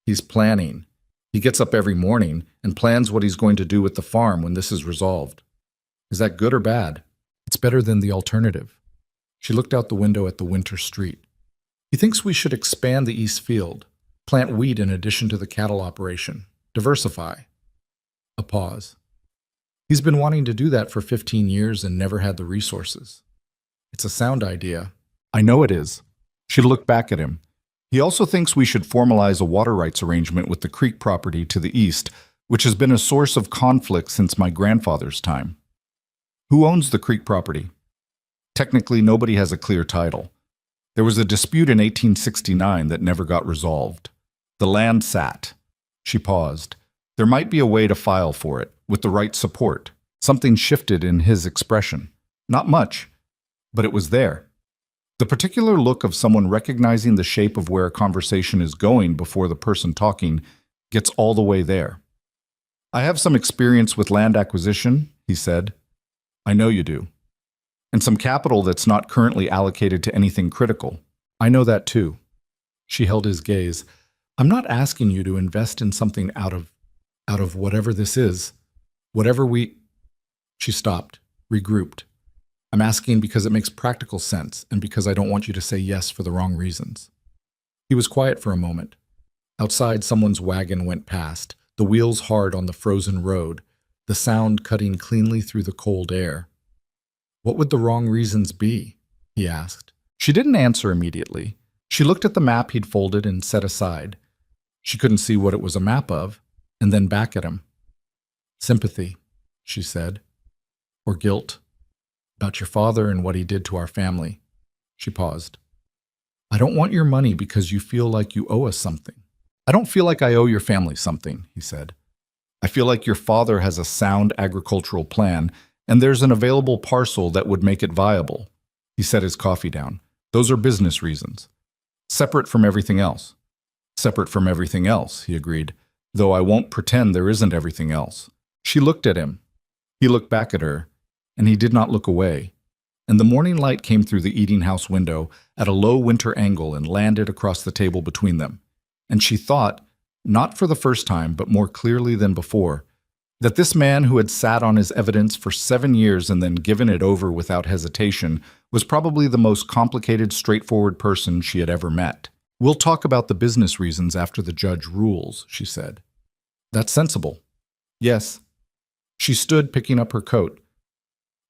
"He's planning. He gets up every morning and plans what he's going to do with the farm when this is resolved." "Is that good or bad?" "It's better than the alternative." She looked out the window at the winter street. "He thinks we should expand the east field, plant wheat in addition to the cattle operation, diversify." A pause. He's been wanting to do that for 15 years and never had the resources. It's a sound idea. I know it is. She looked back at him. He also thinks we should formalize a water rights arrangement with the creek property to the east, which has been a source of conflict since my grandfather's time. Who owns the creek property? Technically, nobody has a clear title. There was a dispute in 1869 that never got resolved. The land sat. She paused. There might be a way to file for it, with the right support. Something shifted in his expression. Not much, but it was there. The particular look of someone recognizing the shape of where a conversation is going before the person talking gets all the way there. I have some experience with land acquisition, he said. I know you do. And some capital that's not currently allocated to anything critical. I know that too. She held his gaze. I'm not asking you to invest in something out of whatever this is. Whatever we... She stopped, regrouped. I'm asking because it makes practical sense and because I don't want you to say yes for the wrong reasons. He was quiet for a moment. Outside, someone's wagon went past, the wheels hard on the frozen road, the sound cutting cleanly through the cold air. What would the wrong reasons be? He asked. She didn't answer immediately. She looked at the map he'd folded and set aside. She couldn't see what it was a map of, and then back at him. Sympathy, she said. Or guilt. About your father and what he did to our family. She paused. I don't want your money because you feel like you owe us something. I don't feel like I owe your family something, he said. I feel like your father has a sound agricultural plan, and there's an available parcel that would make it viable. He set his coffee down. Those are business reasons. Separate from everything else. Separate from everything else, he agreed, though I won't pretend there isn't everything else. She looked at him. He looked back at her, and he did not look away. And the morning light came through the eating house window at a low winter angle and landed across the table between them. And she thought, not for the first time, but more clearly than before, that this man who had sat on his evidence for 7 years and then given it over without hesitation was probably the most complicated, straightforward person she had ever met. We'll talk about the business reasons after the judge rules, she said. That's sensible. Yes. She stood, picking up her coat.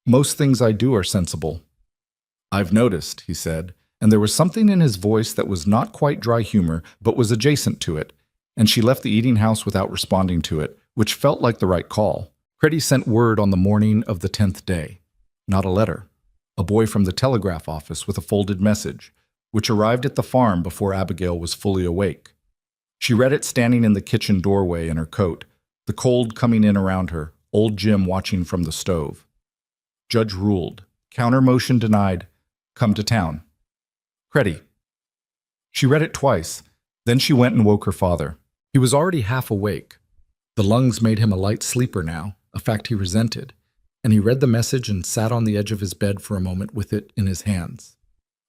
Most things I do are sensible. I've noticed, he said, and there was something in his voice that was not quite dry humor, but was adjacent to it, and she left the eating house without responding to it, which felt like the right call. Creddy sent word on the morning of the 10th day. Not a letter. A boy from the telegraph office with a folded message, which arrived at the farm before Abigail was fully awake. She read it standing in the kitchen doorway in her coat, the cold coming in around her, old Jim watching from the stove. Judge ruled. Counter motion denied. Come to town. Creddy. She read it twice. Then she went and woke her father. He was already half awake. The lungs made him a light sleeper now, a fact he resented, and he read the message and sat on the edge of his bed for a moment with it in his hands.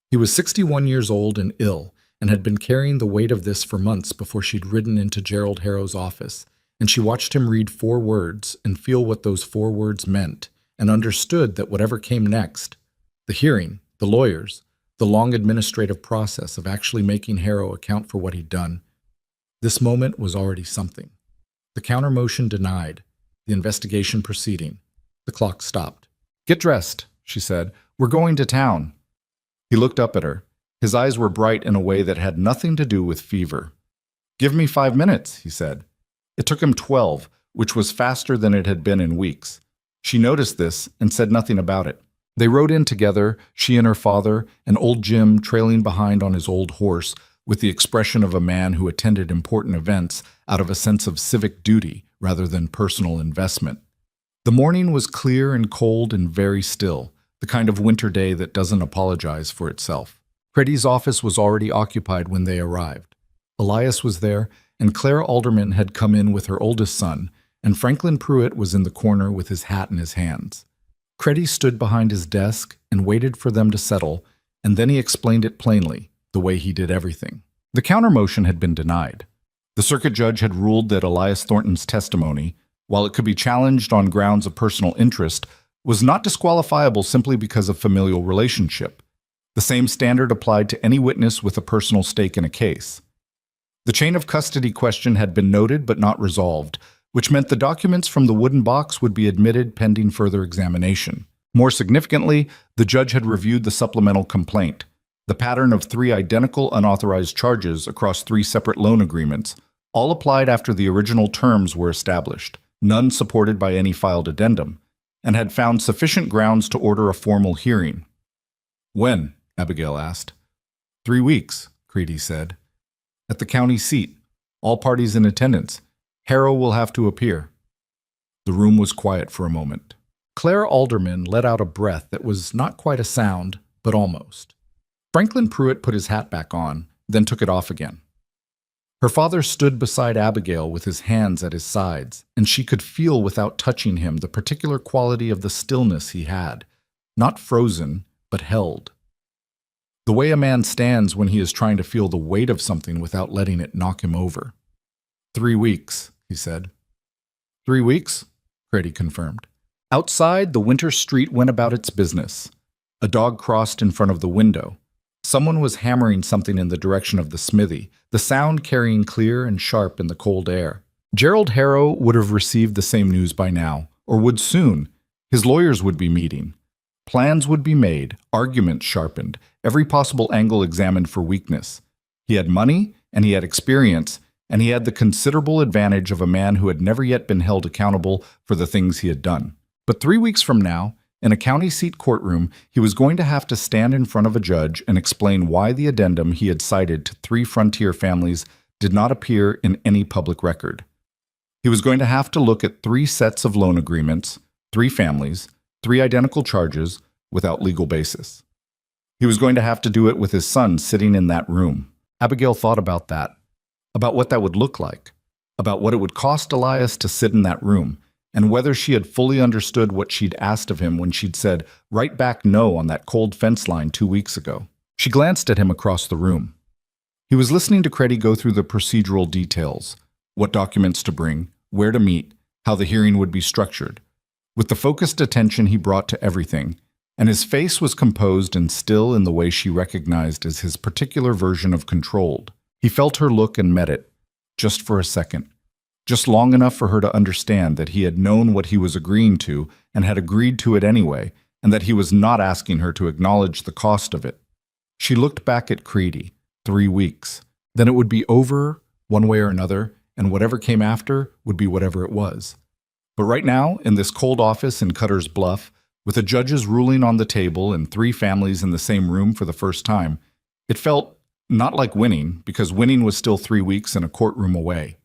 He was 61 years old and ill, and had been carrying the weight of this for months before she'd ridden into Gerald Harrow's office, and she watched him read 4 words and feel what those 4 words meant, and understood that whatever came next, the hearing, the lawyers, the long administrative process of actually making Harrow account for what he'd done, this moment was already something. The counter motion denied, the investigation proceeding. The clock stopped. Get dressed, she said. We're going to town. He looked up at her. His eyes were bright in a way that had nothing to do with fever. Give me 5 minutes, he said. It took him 12, which was faster than it had been in weeks. She noticed this and said nothing about it. They rode in together, she and her father, and old Jim trailing behind on his old horse, with the expression of a man who attended important events out of a sense of civic duty rather than personal investment. The morning was clear and cold and very still, the kind of winter day that doesn't apologize for itself. Creddy's office was already occupied when they arrived. Elias was there, and Clara Alderman had come in with her oldest son, and Franklin Pruitt was in the corner with his hat in his hands. Creddy stood behind his desk and waited for them to settle, and then he explained it plainly, the way he did everything. The counter motion had been denied. The circuit judge had ruled that Elias Thornton's testimony, while it could be challenged on grounds of personal interest, was not disqualifiable simply because of familial relationship. The same standard applied to any witness with a personal stake in a case. The chain of custody question had been noted but not resolved, which meant the documents from the wooden box would be admitted pending further examination. More significantly, the judge had reviewed the supplemental complaint, the pattern of 3 identical unauthorized charges across 3 separate loan agreements, all applied after the original terms were established, none supported by any filed addendum, and had found sufficient grounds to order a formal hearing. "When?" Abigail asked. 3 weeks, Creedy said. "At the county seat. All parties in attendance. Harrow will have to appear." The room was quiet for a moment. Claire Alderman let out a breath that was not quite a sound, but almost. Franklin Pruitt put his hat back on, then took it off again. Her father stood beside Abigail with his hands at his sides, and she could feel without touching him the particular quality of the stillness he had, not frozen, but held. The way a man stands when he is trying to feel the weight of something without letting it knock him over. 3 weeks, he said. 3 weeks, Creedy confirmed. Outside, the winter street went about its business. A dog crossed in front of the window. Someone was hammering something in the direction of the smithy, the sound carrying clear and sharp in the cold air. Gerald Harrow would have received the same news by now, or would soon. His lawyers would be meeting. Plans would be made, arguments sharpened, every possible angle examined for weakness. He had money, and he had experience, and he had the considerable advantage of a man who had never yet been held accountable for the things he had done. But 3 weeks from now, in a county seat courtroom, he was going to have to stand in front of a judge and explain why the addendum he had cited to 3 frontier families did not appear in any public record. He was going to have to look at 3 sets of loan agreements, 3 families, 3 identical charges, without legal basis. He was going to have to do it with his son sitting in that room. Abigail thought about that, about what that would look like, about what it would cost Elias to sit in that room, and whether she had fully understood what she'd asked of him when she'd said right back no on that cold fence line 2 weeks ago. She glanced at him across the room. He was listening to Creedy go through the procedural details, what documents to bring, where to meet, how the hearing would be structured, with the focused attention he brought to everything, and his face was composed and still in the way she recognized as his particular version of controlled. He felt her look and met it, just for a second. Just long enough for her to understand that he had known what he was agreeing to and had agreed to it anyway, and that he was not asking her to acknowledge the cost of it. She looked back at Creedy. 3 weeks. Then it would be over, one way or another, and whatever came after would be whatever it was. But right now, in this cold office in Cutter's Bluff, with a judge's ruling on the table and 3 families in the same room for the first time, it felt not like winning, because winning was still 3 weeks in a courtroom away,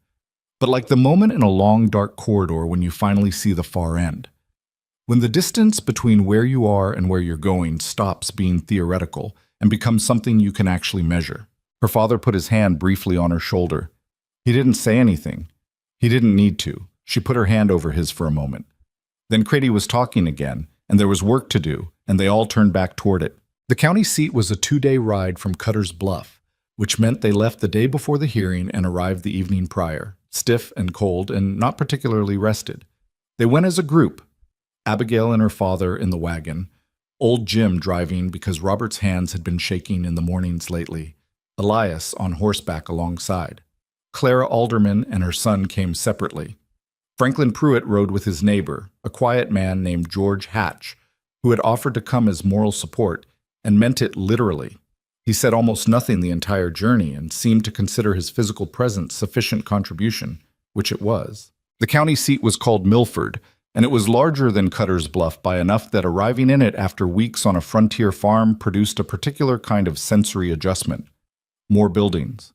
but like the moment in a long, dark corridor when you finally see the far end. When the distance between where you are and where you're going stops being theoretical and becomes something you can actually measure. Her father put his hand briefly on her shoulder. He didn't say anything. He didn't need to. She put her hand over his for a moment. Then Creedy was talking again, and there was work to do, and they all turned back toward it. The county seat was a 2-day ride from Cutter's Bluff, which meant they left the day before the hearing and arrived the evening prior, stiff and cold and not particularly rested. They went as a group, Abigail and her father in the wagon, old Jim driving because Robert's hands had been shaking in the mornings lately, Elias on horseback alongside. Clara Alderman and her son came separately. Franklin Pruitt rode with his neighbor, a quiet man named George Hatch, who had offered to come as moral support and meant it literally. He said almost nothing the entire journey and seemed to consider his physical presence sufficient contribution, which it was. The county seat was called Milford, and it was larger than Cutter's Bluff by enough that arriving in it after weeks on a frontier farm produced a particular kind of sensory adjustment. More buildings,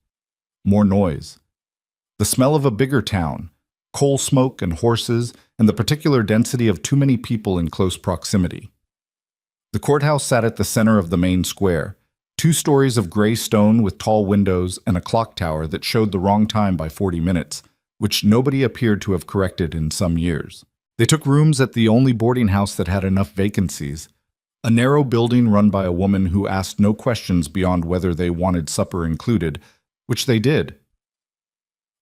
more noise, the smell of a bigger town, coal smoke and horses, and the particular density of too many people in close proximity. The courthouse sat at the center of the main square, 2 stories of gray stone with tall windows and a clock tower that showed the wrong time by 40 minutes, which nobody appeared to have corrected in some years. They took rooms at the only boarding house that had enough vacancies, a narrow building run by a woman who asked no questions beyond whether they wanted supper included, which they did.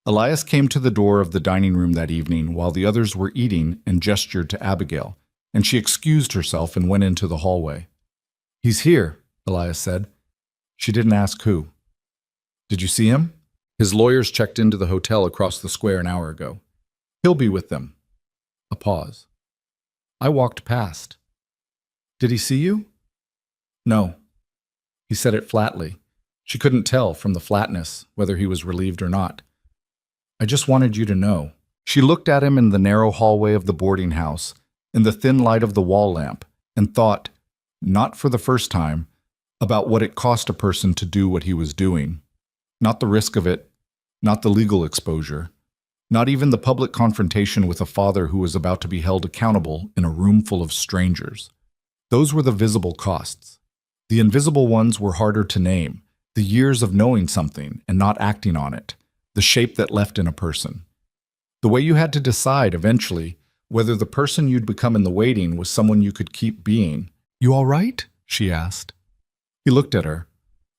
Elias came to the door of the dining room that evening while the others were eating and gestured to Abigail, and she excused herself and went into the hallway. "He's here," Elias said. She didn't ask who. "Did you see him?" His lawyers checked into the hotel across the square an hour ago. He'll be with them. A pause. I walked past. Did he see you? No. He said it flatly. She couldn't tell from the flatness whether he was relieved or not. I just wanted you to know. She looked at him in the narrow hallway of the boarding house, in the thin light of the wall lamp, and thought, not for the first time, about what it cost a person to do what he was doing. Not the risk of it, not the legal exposure, not even the public confrontation with a father who was about to be held accountable in a room full of strangers. Those were the visible costs. The invisible ones were harder to name, the years of knowing something and not acting on it, the shape that left in a person. The way you had to decide, eventually, whether the person you'd become in the waiting was someone you could keep being. "You all right?" she asked. He looked at her.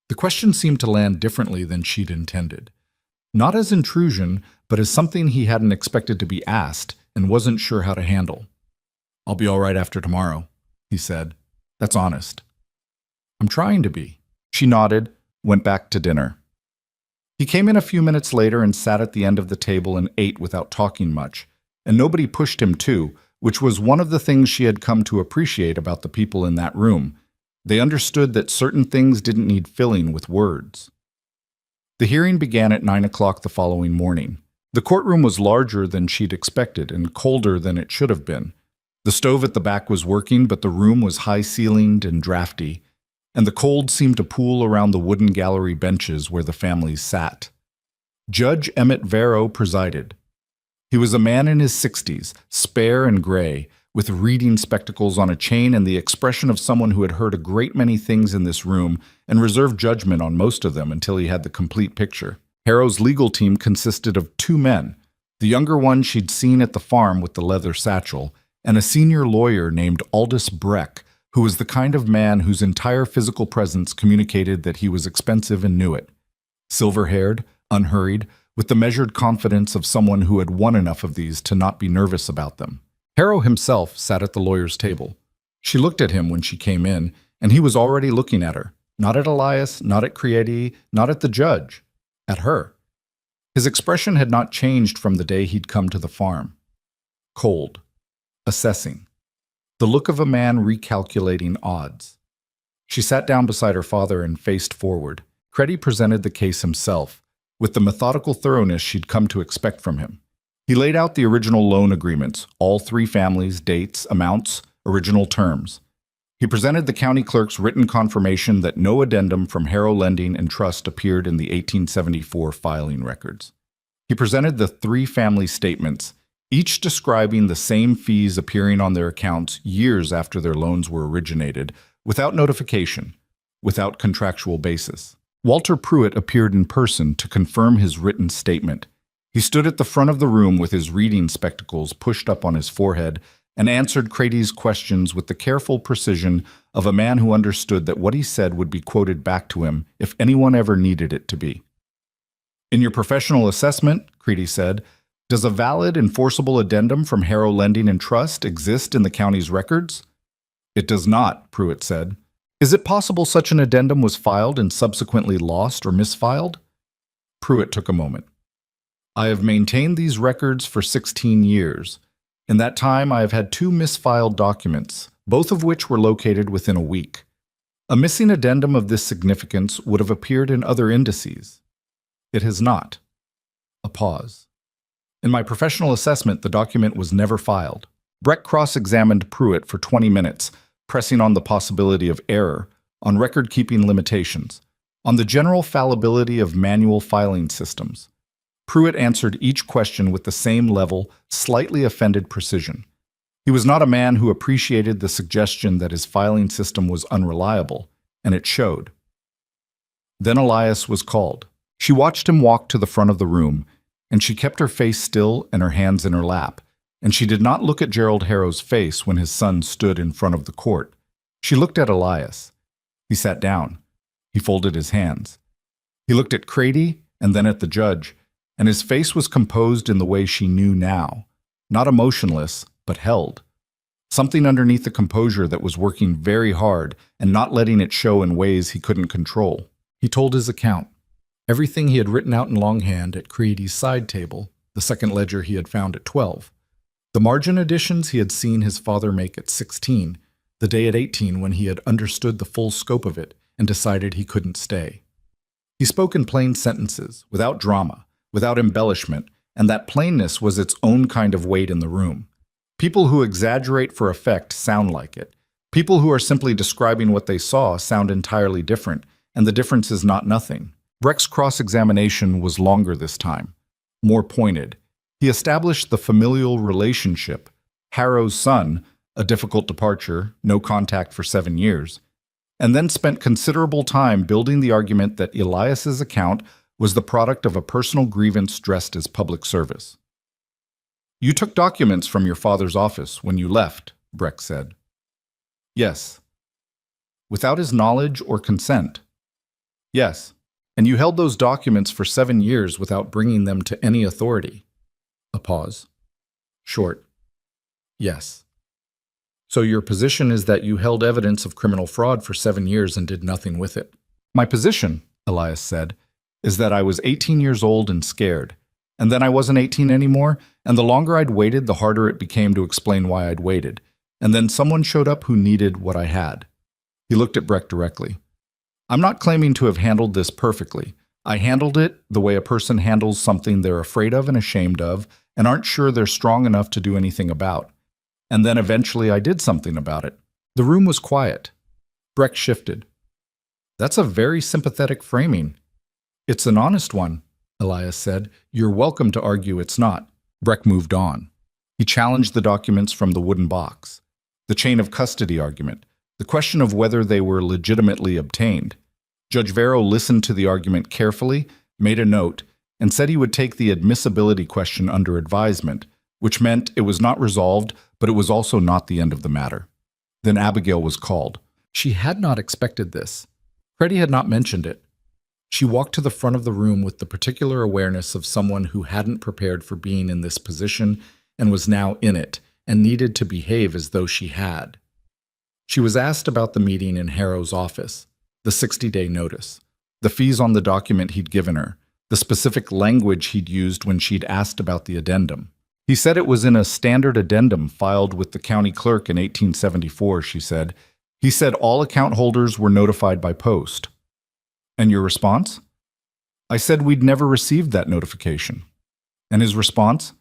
The question seemed to land differently than she'd intended. Not as intrusion, but as something he hadn't expected to be asked and wasn't sure how to handle. "I'll be all right after tomorrow," he said. "That's honest." "I'm trying to be." She nodded, went back to dinner. He came in a few minutes later and sat at the end of the table and ate without talking much, and nobody pushed him to, which was one of the things she had come to appreciate about the people in that room. They understood that certain things didn't need filling with words. The hearing began at 9 o'clock the following morning. The courtroom was larger than she'd expected and colder than it should have been. The stove at the back was working, but the room was high-ceilinged and drafty, and the cold seemed to pool around the wooden gallery benches where the families sat. Judge Emmett Vero presided. He was a man in his 60s, spare and gray, with reading spectacles on a chain and the expression of someone who had heard a great many things in this room and reserved judgment on most of them until he had the complete picture. Harrow's legal team consisted of 2 men, the younger one she'd seen at the farm with the leather satchel, and a senior lawyer named Aldous Breck, who was the kind of man whose entire physical presence communicated that he was expensive and knew it. Silver-haired, unhurried, with the measured confidence of someone who had won enough of these to not be nervous about them. Harrow himself sat at the lawyer's table. She looked at him when she came in, and he was already looking at her. Not at Elias, not at Crieti, not at the judge. At her. His expression had not changed from the day he'd come to the farm. Cold. Assessing. The look of a man recalculating odds. She sat down beside her father and faced forward. Crieti presented the case himself, with the methodical thoroughness she'd come to expect from him. He laid out the original loan agreements, all 3 families, dates, amounts, original terms. He presented the county clerk's written confirmation that no addendum from Harrow Lending and Trust appeared in the 1874 filing records. He presented the 3 family statements, each describing the same fees appearing on their accounts years after their loans were originated, without notification, without contractual basis. Walter Pruitt appeared in person to confirm his written statement. He stood at the front of the room with his reading spectacles pushed up on his forehead and answered Crieti's questions with the careful precision of a man who understood that what he said would be quoted back to him if anyone ever needed it to be. "In your professional assessment," Crieti said, "does a valid, enforceable addendum from Harrow Lending and Trust exist in the county's records?" "It does not," Pruitt said. "Is it possible such an addendum was filed and subsequently lost or misfiled?" Pruitt took a moment. "I have maintained these records for 16 years. In that time, I have had 2 misfiled documents, both of which were located within a week. A missing addendum of this significance would have appeared in other indices. It has not." A pause. "In my professional assessment, the document was never filed." Breck cross-examined Pruitt for 20 minutes, pressing on the possibility of error, on record-keeping limitations, on the general fallibility of manual filing systems. Pruitt answered each question with the same level, slightly offended precision. He was not a man who appreciated the suggestion that his filing system was unreliable, and it showed. Then Elias was called. She watched him walk to the front of the room, and she kept her face still and her hands in her lap, and she did not look at Gerald Harrow's face when his son stood in front of the court. She looked at Elias. He sat down. He folded his hands. He looked at Crieti and then at the judge, and his face was composed in the way she knew now, not emotionless, but held. Something underneath the composure that was working very hard and not letting it show in ways he couldn't control. He told his account. Everything he had written out in longhand at Crieti's side table, the second ledger he had found at 12. The margin additions he had seen his father make at 16, the day at 18 when he had understood the full scope of it and decided he couldn't stay. He spoke in plain sentences, without drama, without embellishment, and that plainness was its own kind of weight in the room. People who exaggerate for effect sound like it. People who are simply describing what they saw sound entirely different, and the difference is not nothing. Breck's cross-examination was longer this time, more pointed. He established the familial relationship. Harrow's son, a difficult departure, no contact for 7 years, and then spent considerable time building the argument that Elias's account was the product of a personal grievance dressed as public service. "You took documents from your father's office when you left," Breck said. "Yes." "Without his knowledge or consent?" "Yes." "And you held those documents for 7 years without bringing them to any authority?" A pause. Short. "Yes." "So your position is that you held evidence of criminal fraud for 7 years and did nothing with it?" "My position," Elias said, "is that I was 18 years old and scared. And then I wasn't 18 anymore, and the longer I'd waited, the harder it became to explain why I'd waited. And then someone showed up who needed what I had." He looked at Breck directly. "I'm not claiming to have handled this perfectly. I handled it the way a person handles something they're afraid of and ashamed of and aren't sure they're strong enough to do anything about. And then eventually I did something about it." The room was quiet. Breck shifted. "That's a very sympathetic framing." "It's an honest one," Elias said. "You're welcome to argue it's not." Breck moved on. He challenged the documents from the wooden box, the chain of custody argument, the question of whether they were legitimately obtained. Judge Vero listened to the argument carefully, made a note, and said he would take the admissibility question under advisement, which meant it was not resolved, but it was also not the end of the matter. Then Abigail was called. She had not expected this. Freddie had not mentioned it. She walked to the front of the room with the particular awareness of someone who hadn't prepared for being in this position and was now in it, and needed to behave as though she had. She was asked about the meeting in Harrow's office, the 60-day notice, the fees on the document he'd given her, the specific language he'd used when she'd asked about the addendum. He said it was in a standard addendum filed with the county clerk in 1874, she said. He said all account holders were notified by post. "And your response?" "I said we'd never received that notification." "And his response?"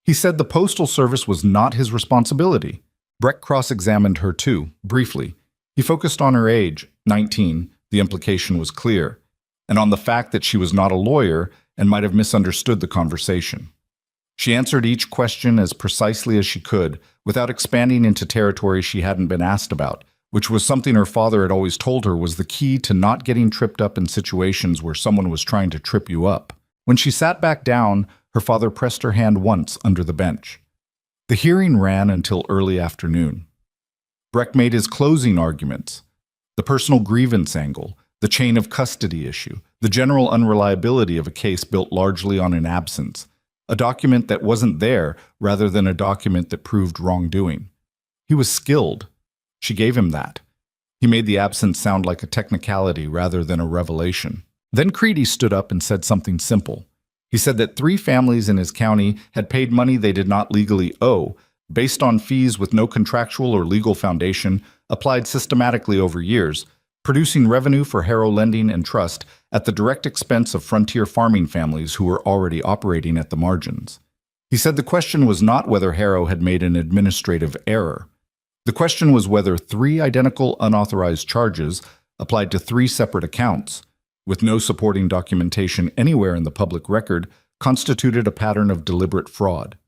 "He said the postal service was not his responsibility." Breck cross-examined her too, briefly. He focused on her age, 19, the implication was clear, and on the fact that she was not a lawyer and might have misunderstood the conversation. She answered each question as precisely as she could, without expanding into territory she hadn't been asked about, which was something her father had always told her was the key to not getting tripped up in situations where someone was trying to trip you up. When she sat back down, her father pressed her hand once under the bench. The hearing ran until early afternoon. Breck made his closing arguments, the personal grievance angle, the chain of custody issue, the general unreliability of a case built largely on an absence, a document that wasn't there rather than a document that proved wrongdoing. He was skilled. She gave him that. He made the absence sound like a technicality rather than a revelation. Then Creedy stood up and said something simple. He said that 3 families in his county had paid money they did not legally owe, based on fees with no contractual or legal foundation, applied systematically over years, producing revenue for Harrow Lending and Trust at the direct expense of frontier farming families who were already operating at the margins. He said the question was not whether Harrow had made an administrative error. The question was whether 3 identical unauthorized charges applied to 3 separate accounts, with no supporting documentation anywhere in the public record, constituted a pattern of deliberate fraud.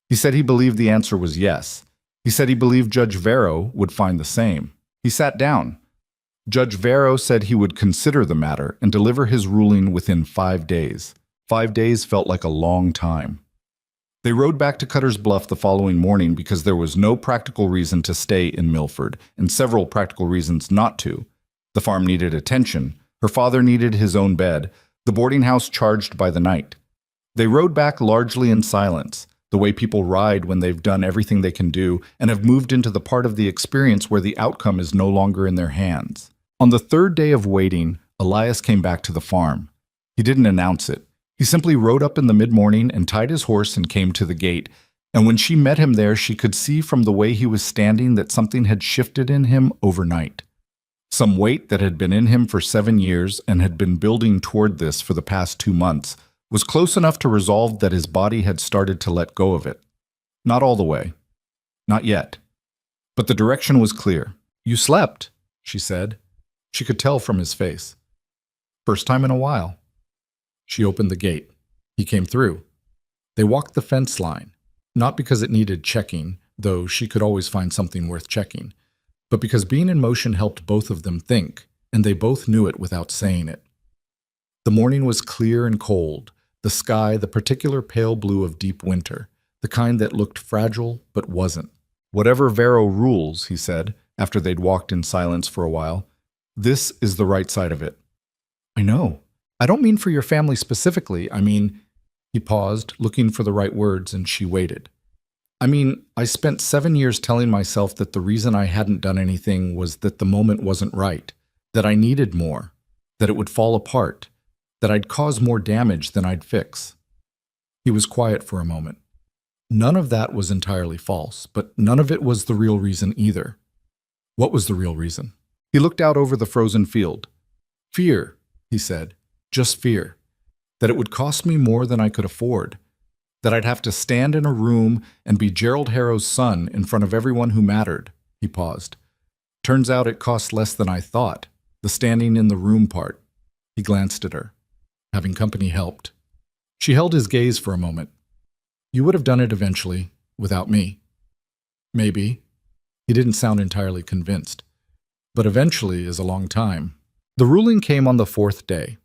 He said he believed the answer was yes. He said he believed Judge Vero would find the same. He sat down. Judge Vero said he would consider the matter and deliver his ruling within 5 days. 5 days felt like a long time. They rode back to Cutter's Bluff the following morning because there was no practical reason to stay in Milford, and several practical reasons not to. The farm needed attention. Her father needed his own bed. The boarding house charged by the night. They rode back largely in silence, the way people ride when they've done everything they can do and have moved into the part of the experience where the outcome is no longer in their hands. On the 3rd day of waiting, Elias came back to the farm. He didn't announce it. He simply rode up in the mid-morning and tied his horse and came to the gate, and when she met him there, she could see from the way he was standing that something had shifted in him overnight. Some weight that had been in him for 7 years and had been building toward this for the past 2 months was close enough to resolve that his body had started to let go of it. Not all the way. Not yet. But the direction was clear. "You slept," she said. She could tell from his face. "First time in a while." She opened the gate. He came through. They walked the fence line, not because it needed checking, though she could always find something worth checking, but because being in motion helped both of them think, and they both knew it without saying it. The morning was clear and cold, the sky the particular pale blue of deep winter, the kind that looked fragile but wasn't. "Whatever Vero rules," he said, after they'd walked in silence for a while, "this is the right side of it." "I know. I don't mean for your family specifically. I mean—" He paused, looking for the right words, and she waited. "I mean, I spent 7 years telling myself that the reason I hadn't done anything was that the moment wasn't right, that I needed more, that it would fall apart, that I'd cause more damage than I'd fix." He was quiet for a moment. None of that was entirely false, but none of it was the real reason either. What was the real reason? He looked out over the frozen field. "Fear," he said. "Just fear. That it would cost me more than I could afford. That I'd have to stand in a room and be Gerald Harrow's son in front of everyone who mattered." He paused. "Turns out it cost less than I thought, the standing in the room part." He glanced at her. Having company helped. She held his gaze for a moment. "You would have done it eventually, without me." "Maybe." He didn't sound entirely convinced. "But eventually is a long time." The ruling came on the 4th day.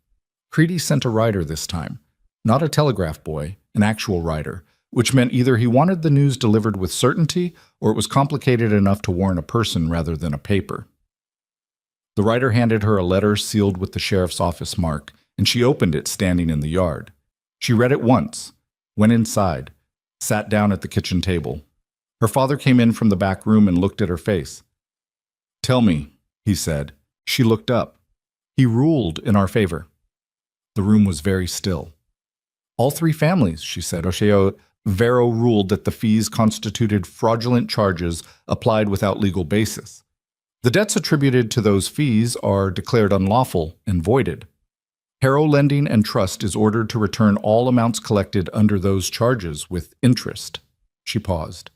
Creedy sent a rider this time. Not a telegraph boy, an actual rider, which meant either he wanted the news delivered with certainty or it was complicated enough to warrant a person rather than a paper. The rider handed her a letter sealed with the sheriff's office mark, and she opened it standing in the yard. She read it once, went inside, sat down at the kitchen table. Her father came in from the back room and looked at her face. "Tell me," he said. She looked up. "He ruled in our favor." The room was very still. "All 3 families," she said. "Vero ruled that the fees constituted fraudulent charges applied without legal basis. The debts attributed to those fees are declared unlawful and voided. Harrow Lending and Trust is ordered to return all amounts collected under those charges with interest." She paused.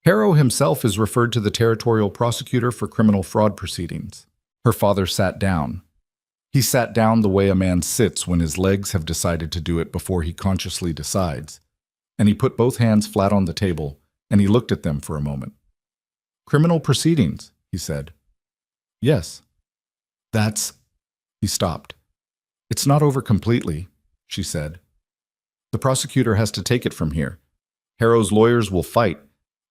"Harrow himself is referred to the territorial prosecutor for criminal fraud proceedings." Her father sat down. He sat down the way a man sits when his legs have decided to do it before he consciously decides. And he put both hands flat on the table, and he looked at them for a moment. "Criminal proceedings," he said. "Yes." "That's—" He stopped. "It's not over completely," she said. "The prosecutor has to take it from here. Harrow's lawyers will fight.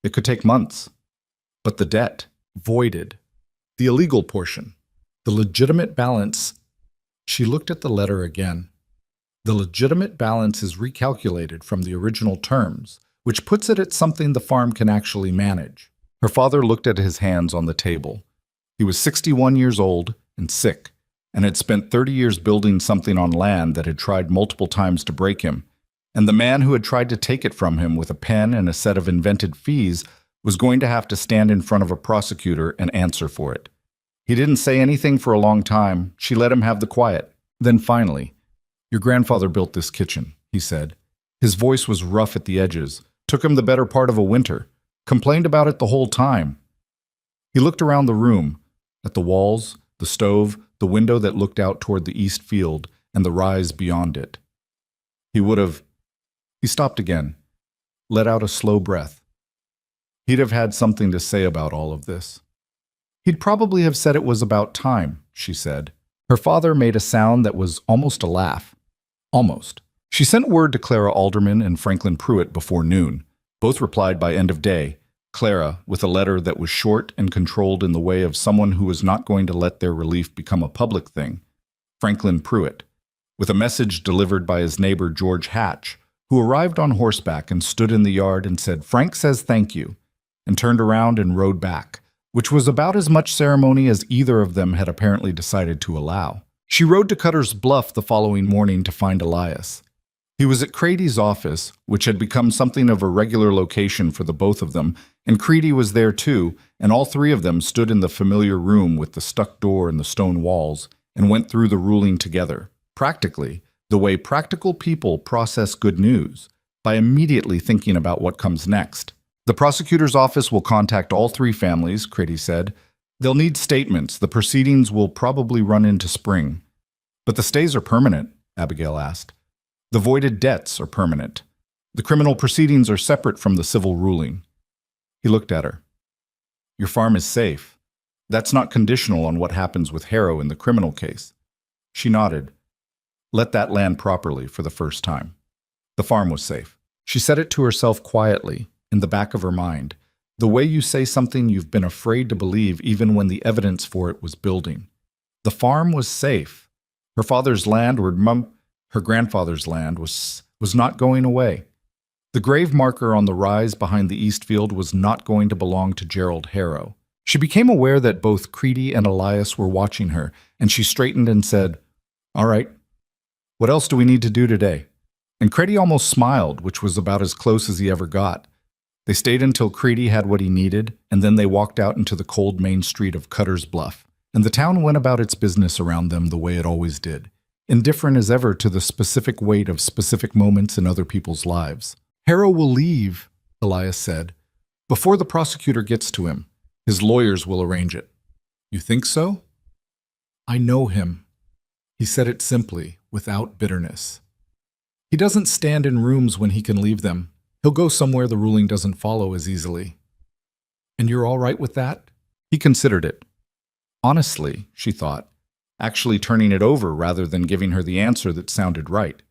It could take months. But the debt, voided. The illegal portion. The legitimate balance—" She looked at the letter again. "The legitimate balance is recalculated from the original terms, which puts it at something the farm can actually manage." Her father looked at his hands on the table. He was 61 years old and sick, and had spent 30 years building something on land that had tried multiple times to break him, and the man who had tried to take it from him with a pen and a set of invented fees was going to have to stand in front of a prosecutor and answer for it. He didn't say anything for a long time. She let him have the quiet. Then finally, "Your grandfather built this kitchen," he said. His voice was rough at the edges. "Took him the better part of a winter. Complained about it the whole time." He looked around the room, at the walls, the stove, the window that looked out toward the east field, and the rise beyond it. He would have— He stopped again, let out a slow breath. He'd have had something to say about all of this. He'd probably have said it was about time, she said. Her father made a sound that was almost a laugh. Almost. She sent word to Clara Alderman and Franklin Pruitt before noon. Both replied by end of day. Clara, with a letter that was short and controlled in the way of someone who was not going to let their relief become a public thing. Franklin Pruitt, with a message delivered by his neighbor George Hatch, who arrived on horseback and stood in the yard and said, "Frank says thank you," and turned around and rode back, which was about as much ceremony as either of them had apparently decided to allow. She rode to Cutter's Bluff the following morning to find Elias. He was at Creedy's office, which had become something of a regular location for the both of them, and Creedy was there too, and all three of them stood in the familiar room with the stuck door and the stone walls, and went through the ruling together, practically, the way practical people process good news, by immediately thinking about what comes next. The prosecutor's office will contact all three families, Creedy said. They'll need statements. The proceedings will probably run into spring. But the stays are permanent, Abigail asked. The voided debts are permanent. The criminal proceedings are separate from the civil ruling. He looked at her. Your farm is safe. That's not conditional on what happens with Harrow in the criminal case. She nodded. Let that land properly for the first time. The farm was safe. She said it to herself quietly, in the back of her mind, the way you say something you've been afraid to believe even when the evidence for it was building. The farm was safe. Her father's land, or her grandfather's land, was not going away. The grave marker on the rise behind the east field was not going to belong to Gerald Harrow. She became aware that both Creedy and Elias were watching her, and she straightened and said, All right, what else do we need to do today? And Creedy almost smiled, which was about as close as he ever got. They stayed until Creedy had what he needed, and then they walked out into the cold main street of Cutter's Bluff, and the town went about its business around them the way it always did, indifferent as ever to the specific weight of specific moments in other people's lives. Harrow will leave, Elias said, before the prosecutor gets to him. His lawyers will arrange it. You think so? I know him. He said it simply, without bitterness. He doesn't stand in rooms when he can leave them. He'll go somewhere the ruling doesn't follow as easily. And you're all right with that? He considered it. Honestly, she thought, actually turning it over rather than giving her the answer that sounded right.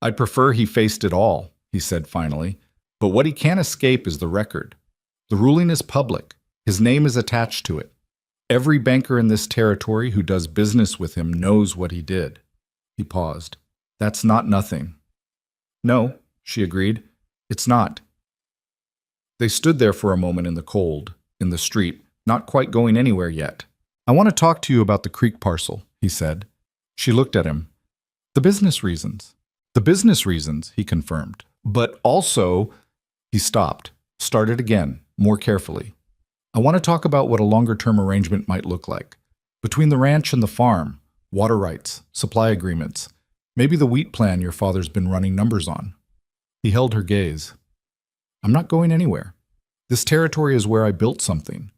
I'd prefer he faced it all, he said finally, but what he can't escape is the record. The ruling is public. His name is attached to it. Every banker in this territory who does business with him knows what he did. He paused. That's not nothing. No, she agreed. It's not. They stood there for a moment in the cold, in the street, not quite going anywhere yet. I want to talk to you about the creek parcel, he said. She looked at him. The business reasons. The business reasons, he confirmed. But also, he stopped, started again, more carefully. I want to talk about what a longer-term arrangement might look like. Between the ranch and the farm, water rights, supply agreements, maybe the wheat plan your father's been running numbers on. He held her gaze. I'm not going anywhere. This territory is where I built something.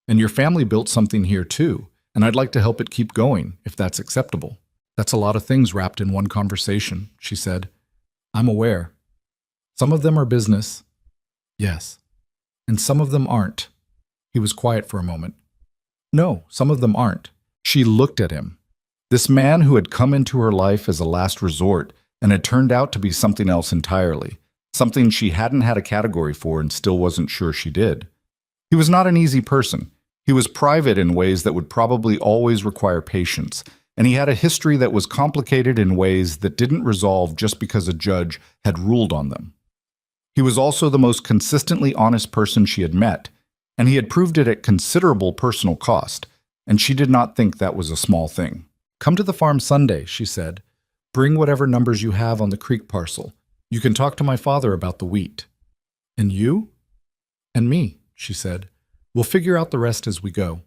And your family built something here too, and I'd like to help it keep going, if that's acceptable. That's a lot of things wrapped in one conversation, she said. I'm aware. Some of them are business. Yes. And some of them aren't. He was quiet for a moment. No, some of them aren't. She looked at him. This man who had come into her life as a last resort and had turned out to be something else entirely, something she hadn't had a category for and still wasn't sure she did. He was not an easy person. He was private in ways that would probably always require patience, and he had a history that was complicated in ways that didn't resolve just because a judge had ruled on them. He was also the most consistently honest person she had met, and he had proved it at considerable personal cost, and she did not think that was a small thing. Come to the farm Sunday, she said. Bring whatever numbers you have on the creek parcel. You can talk to my father about the wheat. And you? And me, she said. We'll figure out the rest as we go.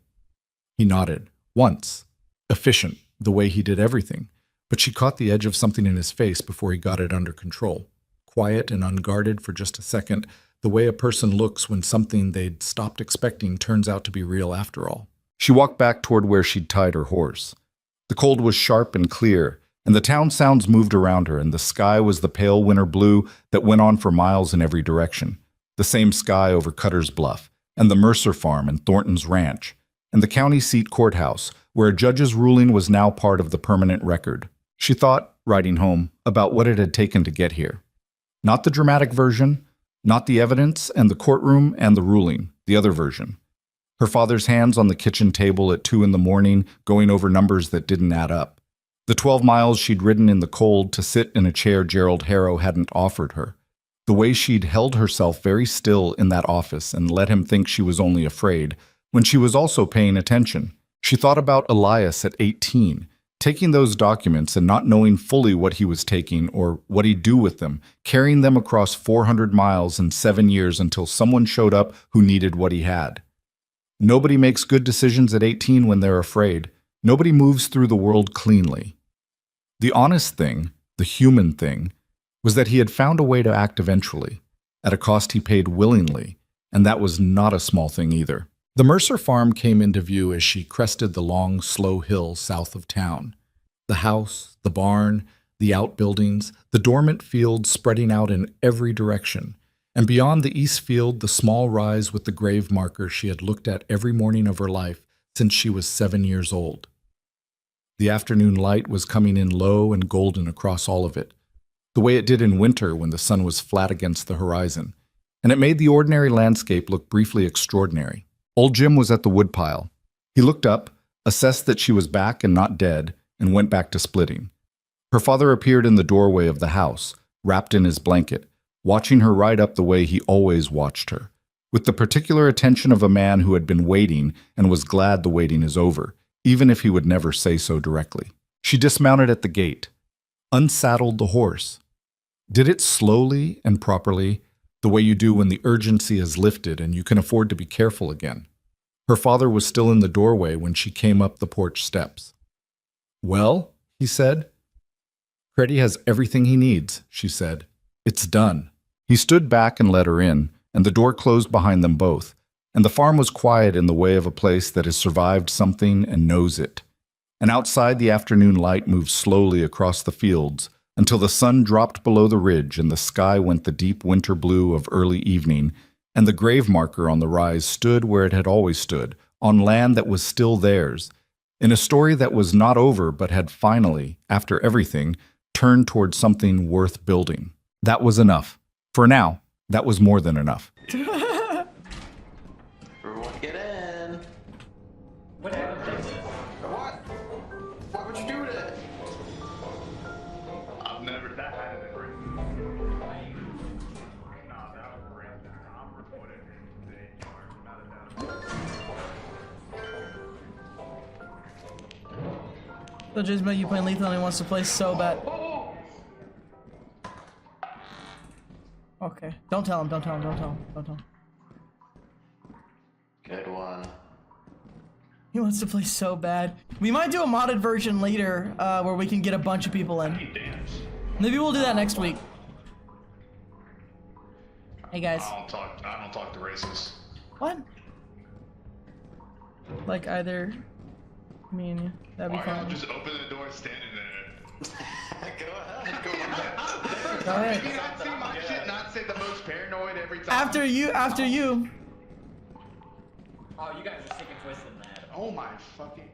He nodded. Once. Efficient, the way he did everything. But she caught the edge of something in his face before he got it under control. Quiet and unguarded for just a second, the way a person looks when something they'd stopped expecting turns out to be real after all. She walked back toward where she'd tied her horse. The cold was sharp and clear, and the town sounds moved around her, and the sky was the pale winter blue that went on for miles in every direction. The same sky over Cutter's Bluff, and the Mercer Farm and Thornton's Ranch, and the county seat courthouse, where a judge's ruling was now part of the permanent record. She thought, riding home, about what it had taken to get here. Not the dramatic version, not the evidence and the courtroom and the ruling, the other version. Her father's hands on the kitchen table at 2 a.m, going over numbers that didn't add up. The 12 miles she'd ridden in the cold to sit in a chair Gerald Harrow hadn't offered her. The way she'd held herself very still in that office and let him think she was only afraid, when she was also paying attention. She thought about Elias at 18, Taking those documents and not knowing fully what he was taking or what he'd do with them, carrying them across 400 miles in 7 years until someone showed up who needed what he had. Nobody makes good decisions at 18 when they're afraid. Nobody moves through the world cleanly. The honest thing, the human thing, was that he had found a way to act eventually, at a cost he paid willingly, and that was not a small thing either. The Mercer farm came into view as she crested the long, slow hill south of town. The house, the barn, the outbuildings, the dormant fields spreading out in every direction, and beyond the east field, the small rise with the grave marker she had looked at every morning of her life since she was 7 years old. The afternoon light was coming in low and golden across all of it, the way it did in winter when the sun was flat against the horizon, and it made the ordinary landscape look briefly extraordinary. Old Jim was at the woodpile. He looked up, assessed that she was back and not dead, and went back to splitting. Her father appeared in the doorway of the house, wrapped in his blanket, watching her right up the way he always watched her, with the particular attention of a man who had been waiting and was glad the waiting is over, even if he would never say so directly. She dismounted at the gate, unsaddled the horse, did it slowly and properly, the way you do when the urgency is lifted and you can afford to be careful again. Her father was still in the doorway when she came up the porch steps. "Well," he said. "Freddie has everything he needs," she said. "It's done." He stood back and let her in, and the door closed behind them both, and the farm was quiet in the way of a place that has survived something and knows it. And outside, the afternoon light moved slowly across the fields until the sun dropped below the ridge and the sky went the deep winter blue of early evening, and the grave marker on the rise stood where it had always stood, on land that was still theirs, in a story that was not over but had finally, after everything, turned toward something worth building. That was enough. For now, that was more than enough. Everyone get in. What happened? What? Why would you do that? I've never that had it. So Jizma, you playing lethal and he wants to play so bad. Okay. Don't tell him, don't tell him, don't tell him, don't tell him. Good one. He wants to play so bad. We might do a modded version later, where we can get a bunch of people in. Maybe we'll do that next week. Hey guys. I don't talk to racists. What? Like either me and you. That'd be Why fun. not just open the door standing there? Go ahead. Go ahead. Go ahead. You not see my shit not say the most paranoid every time. After you. Oh, you guys are sick and twisted, man. Oh my fucking.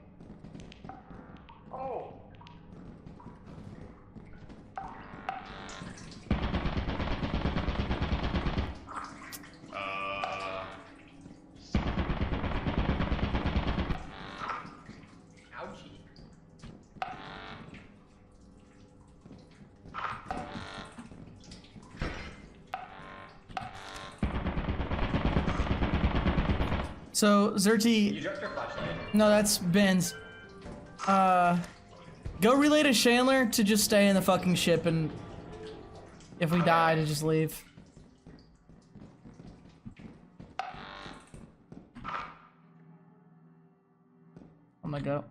Oh. Ouchie. So You Zerti, dropped your flashlight. no, that's Ben's. Go relay to Chandler to just stay in the fucking ship, and if we die, to just leave. I'm gonna go.